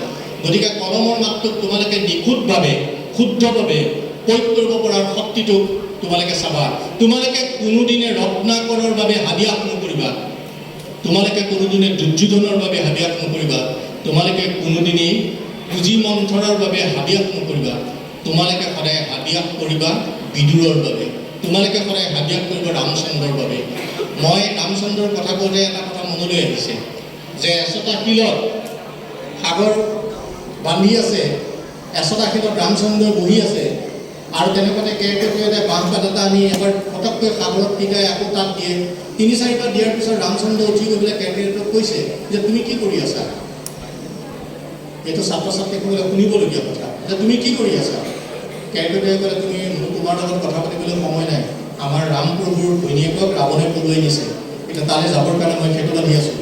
গতিকে কলমৰ মাতটোক তোমালোকে নিখুঁতভাৱে, শুদ্ধভাৱে প্ৰয়োগ কৰিব পৰাৰ শক্তিটোক তোমালোকে চাবা। তোমালোকে কোনোদিনে ৰত্নাকৰৰ বাবে হাবিয়াস নকৰিবা। তোমালোকে কোনোদিনে দুৰ্যোধনৰ বাবে হাবিয়াস নকৰিবা, তোমালোকে কোনোদিনেই পুঁজি মন্থৰৰ বাবে হাবিয়াস নকৰিবা, তোমালোকে সদায় হাবিয়াস কৰিবা বিদুৰৰ বাবে, তোমালোকে সদায় হাবিয়াস কৰিবা ৰামচন্দ্ৰৰ বাবে। মই ৰামচন্দ্ৰৰ কথা কওঁতে এটা কথা মনলৈ আহিছে যে এচটা শিলত সাগৰ বান্ধি আছে, এচটা শিলত ৰামচন্দ্ৰ বহি আছে, আৰু তেনেকুৱাতে কেৰকেটুৱাই বাঁহপাত এটা আনি এবাৰ ফটককৈ সাগৰত টিকাই আকৌ তাত দিয়ে। ৩-৪বাৰ দিয়াৰ পিছত ৰামচন্দ্ৰ উঠি গৈ পেলাই কেৰকেটুৱাক কৈছে যে তুমি কি কৰি আছা? এইটো ছাত্ৰ ছাত্ৰীসকলে শুনিবলগীয়া কথা যে তুমি কি কৰি আছা? কেৰকেটুৱাই ক'লে তুমি তোমাৰ লগত কথা পাতিবলৈ সময় নাই, আমাৰ ৰামপ্ৰভুৰ ঘৈণীয়েকক ৰাৱণে পলুৱাই নিছে, এতিয়া তালৈ যাবৰ কাৰণে মই সেইটো বান্ধি আছোঁ,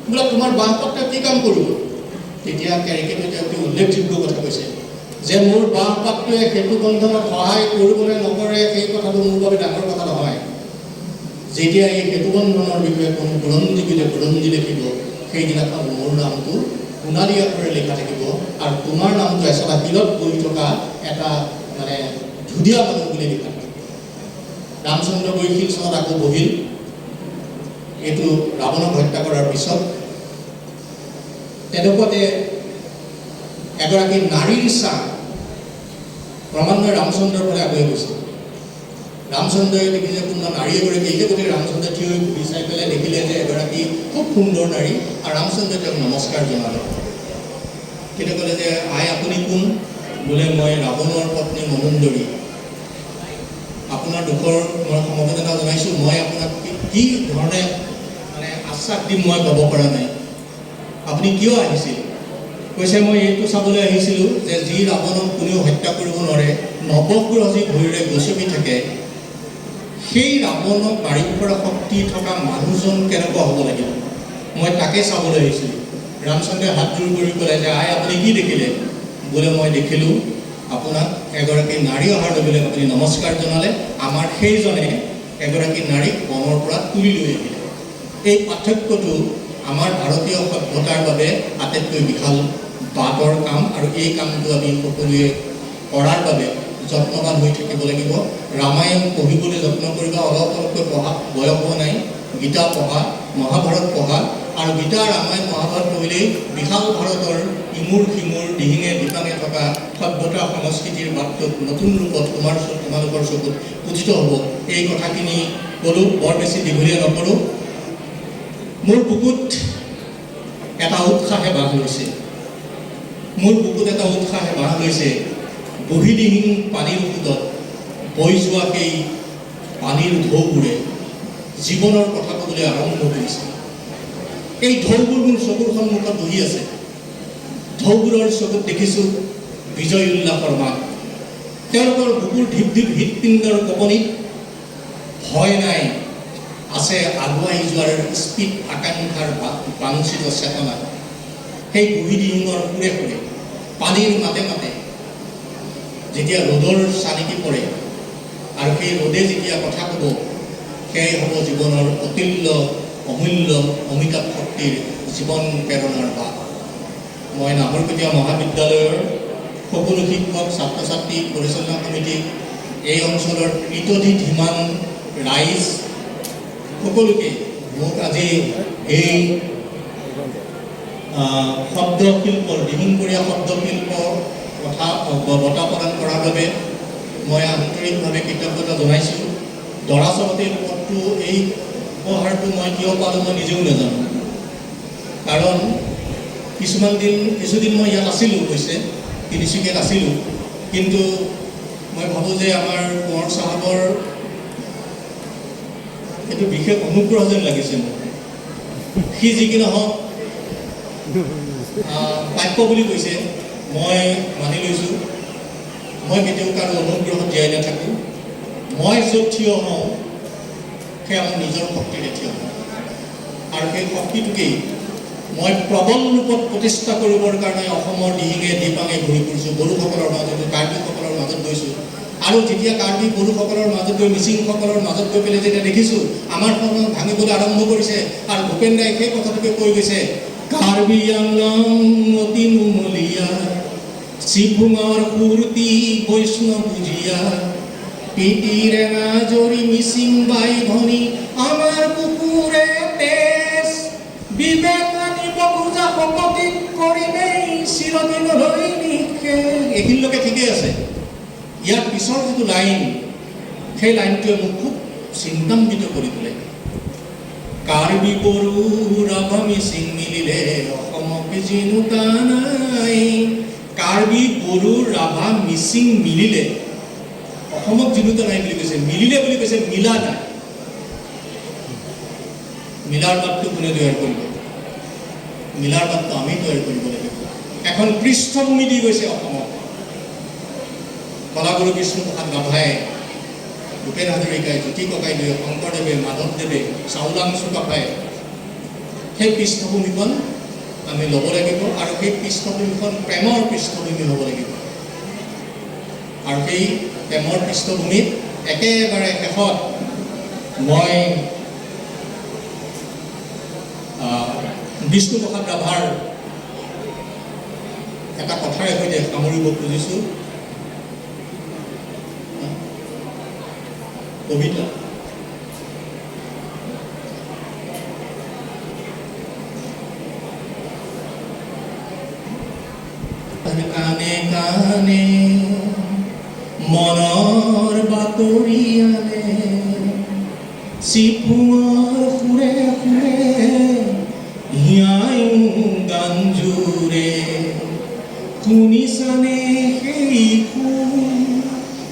বোলে তোমাৰ বাঁহপাতটা কি কাম কৰিব? তেতিয়া কেৰকেটুৱাই অতি উল্লেখযোগ্য কথা কৈছে যে মোৰ বাঁহপাতটোৱে সেতু বন্ধনত সহায় কৰিবলৈ নকৰে সেই কথাটো মোৰ বাবে ডাঙৰ কথা নহয়। যেতিয়া এই সেতু বন্ধনৰ বিষয়ে কোনো বুৰঞ্জী লিখিব, সেইদিনাখন মোৰ নামটো সোণালী আখৰেৰে লিখা থাকিব, আৰু তোমাৰ নামটো এচটা শিলত বহি থকা এটা মানে ধুনীয়া মানুহ বুলি লিখা থাকিব। ৰামচন্দ্ৰ গৈ শিল চৰত আকৌ বহিল। এইটো ৰাৱণক হত্যা কৰাৰ পিছত তেনেকুৱাতে এগৰাকী নাৰীৰ চাহ ক্ৰমান্বয়ে ৰামচন্দ্ৰৰ পৰা আগুৱাই গৈছে। ৰামচন্দ্ৰই দেখিলে কোনোবা নাৰী এগৰাকী, এই গতিকে ৰামচন্দ্ৰ থিয় হৈ ঘূৰি চাই পেলাই দেখিলে যে এগৰাকী খুব সুন্দৰ নাৰী, আৰু ৰামচন্দ্ৰই তেওঁক নমস্কাৰ জনালে। তেতিয়া ক'লে যে আই আপুনি কোন? বোলে মই ৰাৱণৰ পত্নী মনোন্দৰী, আপোনাৰ দুখৰ মই সমবেদনা জনাইছোঁ, মই আপোনাক কি ধৰণে মানে আশ্বাস দিম মই ক'ব পৰা নাই, আপুনি কিয় আহিছিল? কৈছে মই এইটো চাবলৈ আহিছিলোঁ যে যি ৰাৱণক কোনেও হত্যা কৰিব নোৱাৰে, নৱগ্ৰহ যি ভৰিৰে গচকি থাকে, সেই ৰাৱণক মাৰিব পৰা শক্তি থকা মানুহজন কেনেকুৱা হ'ব লাগিব, মই তাকে চাবলৈ আহিছিলোঁ। ৰামচন্দ্ৰই হাত জোৰ কৰি ক'লে যে আই আপুনি কি দেখিলে? বোলে মই দেখিলোঁ আপোনাক এগৰাকী নাৰী অহাৰ লগে আপুনি নমস্কাৰ জনালে, আমাৰ সেইজনে এগৰাকী নাৰীক বনৰ পৰা তুলি লৈ আহিলে। এই পাৰ্থক্যটো আমাৰ ভাৰতীয় সভ্যতাৰ বাবে আটাইতকৈ বিশাল বাদৰ কাম, আৰু এই কামটো আমি সকলোৱে কৰাৰ বাবে যত্নবান হৈ থাকিব লাগিব। ৰামায়ণ পঢ়িবলৈ যত্ন কৰিবা, অলপ অলপকৈ পঢ়া, বয়স হোৱা নাই, গীতা পঢ়া, মহাভাৰত পঢ়া, আৰু গীতা ৰামায়ণ মহাভাৰত পঢ়িলেই বিশাল ভাৰতৰ ইমূৰ সিমূৰ দিহিঙে দিপাঙে থকা সভ্যতা সংস্কৃতিৰ বাটটোত নতুন ৰূপত তোমালোকৰ চকুত উদিত হ'ব। এই কথাখিনি ক'লোঁ, বৰ বেছি দীঘলীয়া নকৰোঁ। মোৰ বুকুত এটা উৎসাহে বাঁহ লৈছে, বহিদিহীন পানীৰ সোঁতত বৈ যোৱা সেই পানীৰ ঢৌবোৰে জীৱনৰ কথা ক'বলৈ আৰম্ভ কৰিছে। এই ঢৌবোৰ মোৰ চকুৰ সন্মুখত বহি আছে। ঢৌবোৰৰ চকুত দেখিছোঁ বিজয় উল্লাসৰ মাত। তেওঁলোকৰ বুকুৰ ঢিপ ঢিপ হৃৎপিণ্ডৰ কঁপনিত ভয় নাই, আছে আগুৱাই যোৱাৰ স্পীড আকাংক্ষাৰ বাঞ্ছিত চেতনা। সেই বহিদিহিঙৰ সুৰে সুৰে পানীৰ মাতে মাতে যেতিয়া ৰ'দৰ চানিকি পৰে, আৰু সেই ৰ'দে যেতিয়া কথা ক'ব, সেয়াই হ'ব জীৱনৰ অতুল্য অমূল্য অমিতাভ শক্তিৰ জীৱন প্ৰেৰণাৰ বাট। মই নাহৰকটীয়া মহাবিদ্যালয়ৰ সকলো শিক্ষক, ছাত্ৰ ছাত্ৰী, পৰিচালনা সমিতি, এই অঞ্চলৰ কৃতধি ধীমান ৰাইজ সকলোকে মোক আজি এই শব্দশিল্পৰ দিহিংপৰীয়া শব্দশিল্পৰ কথা বঁটা প্ৰদান কৰাৰ বাবে মই আন্তৰিকভাৱে কৃতজ্ঞতা জনাইছোঁ। দৰাচলতে পদটো এই উপহাৰটো মই কিয় পালোঁ মই নিজেও নাজানো, কাৰণ কিছুদিন মই ইয়াত আছিলোঁ, অৱশ্যে তিনিচুকীয়াত আছিলোঁ, কিন্তু মই ভাবোঁ যে আমাৰ কোঁৱৰ চাহাবৰ এইটো বিশেষ অনুগ্ৰহ যেন লাগিছে মোক। সি যি কি নহওক প্ৰাপ্য বুলি কৈছে, মই মানি লৈছোঁ। মই কেতিয়াও কাৰো অনুগ্ৰহত জীয়াই নাথাকোঁ। মই য'ত থিয় হওঁ সেয়া মোৰ নিজৰ শক্তিৰে থিয় হওঁ, আৰু সেই শক্তিটোকেই মই প্ৰবল ৰূপত প্ৰতিষ্ঠা কৰিবৰ কাৰণে অসমৰ দিহিঙে দিপাঙে ঘূৰি ফুৰিছোঁ। বড়োসকলৰ মাজত, কাৰ্বিসকলৰ মাজত গৈছোঁ, আৰু যেতিয়া কাৰ্বি বড়োসকলৰ মাজত গৈ মিচিংসকলৰ মাজত গৈ পেলাই যেতিয়া দেখিছোঁ আমাৰ সময় ভাঙিবলৈ আৰম্ভ কৰিছে, আৰু ভূপেন দাই সেই কথাটোকে কৈ গৈছে, কাৰ্বি আংলং অতি নুমলীয়া, চিভুঙৰ ফূৰ্তি বৈষ্ণৱ বুজিয়া, পিটিৰে নাজৰি মিচিং বাই ভনী, আমাৰ কুকুৰে তেজ ভকতি কৰিমেই চিৰদিনলৈ নিশেষ। এইখিনিলৈকে ঠিকেই আছে। ইয়াৰ পিছৰ যিটো লাইন, সেই লাইনটোৱে মোক খুব চিন্তান্বিত কৰি তোলে। কাৰ্বি বড়ো ৰাভা মিচিং মিলিলে অসমকে জিনো নাই। কাৰ্বি বড়ো ৰাভা মিচিং মিলিলে অসমক জিনোতা নাই বুলি কৈছে। মিলিলে বুলি কৈছে, মিলা নাই। মিলাৰ বাটটো কোনে তৈয়াৰ কৰিব? মিলাৰ বাটটো আমি তৈয়াৰ কৰিব লাগিব। এখন পৃষ্ঠভূমি দি গৈছে অসমক। কলাগুৰু বিষ্ণুপ্ৰসাদ ৰাভাই, ভূপেন হাজৰিকাই, জ্যোতি ককাইদেৱে, শংকৰদেৱে, মাধৱদেৱে, চাওলাং চুকাফাই সেই পৃষ্ঠভূমিখন আমি ল'ব লাগিব। আৰু সেই পৃষ্ঠভূমিখন প্ৰেমৰ পৃষ্ঠভূমি হ'ব লাগিব। আৰু সেই প্ৰেমৰ পৃষ্ঠভূমিত একেবাৰে শেষত মই বিষ্ণুপ্ৰসাদ ৰাভাৰ এটা কথাৰে সৈতে সামৰিব খুজিছোঁ। কবিতা কানে কানে মনৰ বাতৰি আনে, চিফুঙৰ সুৰে সুৰে হিয়ায়ো গান জোৰে। শুনিছানে সেই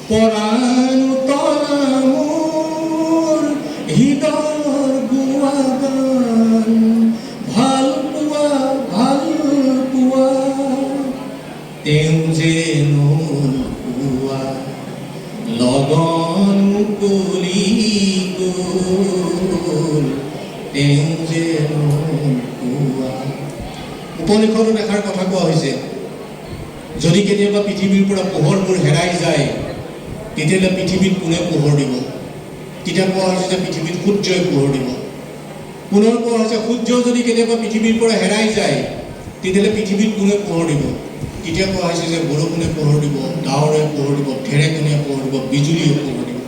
পৰাণ তলা মোৰ হৃদয়ৰ গোৱা গান। ভাল পোৱা তেওঁ যে নোপোৱা লগন মুকলি গ'ল, তেওঁ যে নোপোৱা। উপনিষদত এষাৰ কথা কোৱা হৈছে, যদি কেতিয়াবা পৃথিৱীৰ পৰা পোহৰবোৰ হেৰাই যায়, তেতিয়াহ'লে পৃথিৱীত কোনে পোহৰ দিব? তেতিয়া কোৱা হৈছে যে পৃথিৱীত সূৰ্যই পোহৰ দিব। পুনৰ কোৱা হৈছে সূৰ্য যদি কেতিয়াবা পৃথিৱীৰ পৰা হেৰাই যায়, তেতিয়াহ'লে পৃথিৱীত কোনে পোহৰ দিব? তেতিয়া কোৱা হৈছে যে বৰষুণে পোহৰ দিব, ডাৱৰে পোহৰ দিব, ঢেৰেকণিয়ে পোহৰ দিব, বিজুলীয়ে পোহৰ দিব।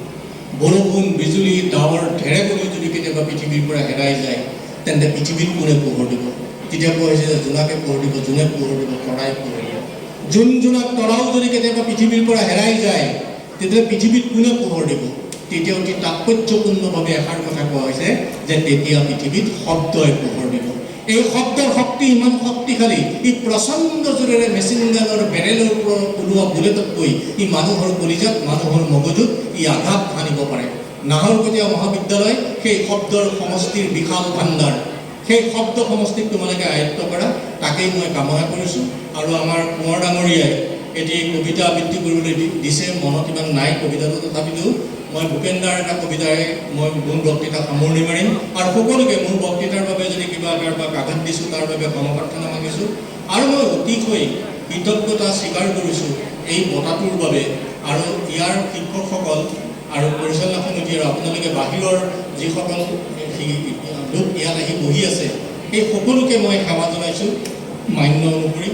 বৰষুণ, বিজুলী, ডাৱৰ, ঢেৰেকণি যদি কেতিয়াবা পৃথিৱীৰ পৰা হেৰাই যায়, তেন্তে পৃথিৱীত কোনে পোহৰ দিব? তেতিয়া কোৱা হৈছে যে জোনাকে পোহৰ দিব, জোনে পোহৰ দিব, তৰাই পোহৰ দিব। জোন জোনাক তৰাও যদি কেতিয়াবা পৃথিৱীৰ পৰা হেৰাই যায়, তেতিয়া পৃথিৱীত কোনে পোহৰ দিব? তেতিয়া অতি তাৎপৰ্যপূৰ্ণভাৱে এষাৰ কথা কোৱা হৈছে যে তেতিয়া পৃথিৱীত শব্দই পোহৰ দিব। এই শব্দৰ শক্তি ইমান শক্তিশালী, ই প্ৰচণ্ড জোৰেৰে মেচিন গানৰ বেৰেলৰ পৰা ওলোৱা বুলেটতকৈ ই মানুহৰ কলিজাত, মানুহৰ মগজুত ই আঘাত সানিব পাৰে। নাহৰকটীয়া মহাবিদ্যালয় সেই শব্দৰ সমষ্টিৰ বিশাল ভাণ্ডাৰ। সেই শব্দ সমষ্টিক তোমালোকে আয়ত্ব কৰা, তাকেই মই কামনা কৰিছোঁ। আৰু আমাৰ কোঁৱৰ ডাঙৰীয়াই এটি কবিতা আবৃত্তি কৰিবলৈ দিছে। মনত ইমান নাই কবিতাটো, তথাপিতো মই ভূপেনদাৰ এটা কবিতাৰে মই মোৰ বক্তৃতা সামৰণি মাৰিম। আৰু সকলোকে মোৰ বক্তৃতাৰ বাবে যদি কিবা কাৰোবাক আঘাত দিছোঁ, তাৰ বাবে ক্ষমা প্ৰাৰ্থনা মাগিছোঁ। আৰু মই অতিশয় কৃতজ্ঞতা স্বীকাৰ কৰিছোঁ এই বঁটাটোৰ বাবে। আৰু ইয়াৰ শিক্ষকসকল আৰু পৰিচালনা সমিতি আৰু আপোনালোকে বাহিৰৰ যিসকল লোক ইয়াত আহি বহি আছে, সেই সকলোকে মই সেৱা জনাইছোঁ। মান্য অনুসৰি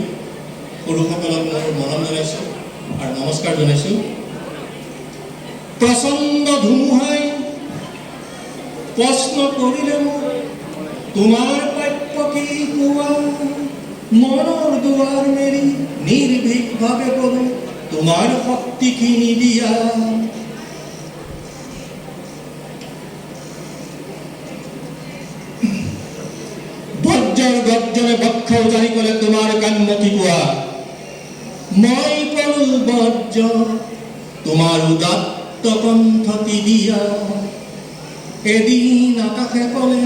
সৰুসকলক মোৰ মৰম জনাইছোঁ আৰু নমস্কাৰ জনাইছোঁ। প্ৰচণ্ড ধুমুহাই প্ৰশ্ন কৰিলে মোক, তোমাৰ প্ৰাপ্য কি কোৱা? মনৰ দুৱাৰ মেলি নিৰ্ভীকভাৱে ক'লো, তোমাৰ শক্তি কিনি দিয়া। বজ্ৰৰ গৰ্জনে বক্ষ উজাৰি ক'লে, তোমাৰ কাণ্ড কি কোৱা? মই ক'লো বজ্ৰ, তোমাৰ উদাত্ত কণ্ঠটি দিয়া। এদিন আকাশে ক'লে,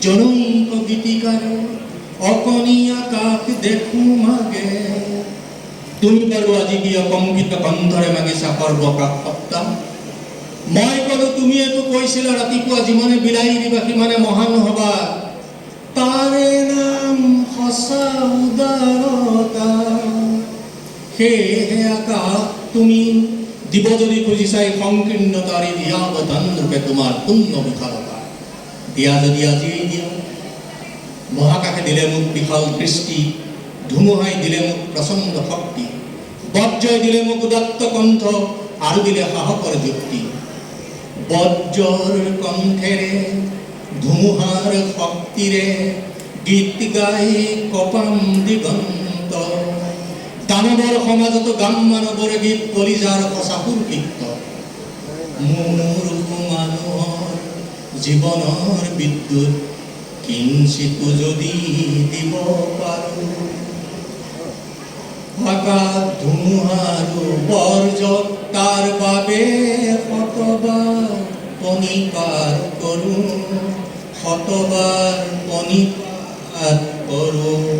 জনৈক গীতিকাৰে, অকণি আকাশ দেখো মাগে। তুমি বাৰু আজি কিয় কম্পিত কণ্ঠৰে মাগিছা সৰ্বকাশ সত্তা? মই ক'লো, তুমিয়েতো কৈছিলা ৰাতিপুৱা যিমানে বিলাহী দিবা সিমানে মহান হবা। তাৰে নাম সঁচা উদাৰতা। সেয়েহে আকাশ তুমি দিব যদি খুজিছা এই সংকীৰ্ণতাৰে দিয়া অৱদান ৰূপে তোমাৰ পূৰ্ণ বিশালতা। দিয়া যদি আজিয়েই দিয়া। মহাকাশে দিলে মোক বিশাল দৃষ্টি, ধুমুহাই দিলে মোক প্ৰচণ্ড শক্তি, বজ্ৰই দিলে মোক উদাত্ত কণ্ঠ আৰু দিলে সাহসৰ যুক্তি। বজ্ৰৰ কণ্ঠেৰে, ধুমুহাৰ শক্তিৰে, গীত গাই কপাম দিগন্ত দানৱৰ সমাজতো গাম মানৱৰ গীত কলিজাৰ সঁচাসুৰ কীৰ্ত মূৰ্খ মানুহৰ জীৱনৰ বিদ্যুৎ কিঞ্চিতো যদি দিব পাৰো আকাশ ধুমুহাৰো বৰ্জক তাৰ বাবে শতবাৰ পণিপাত কৰোঁ শতবাৰ পণিপাত কৰোঁ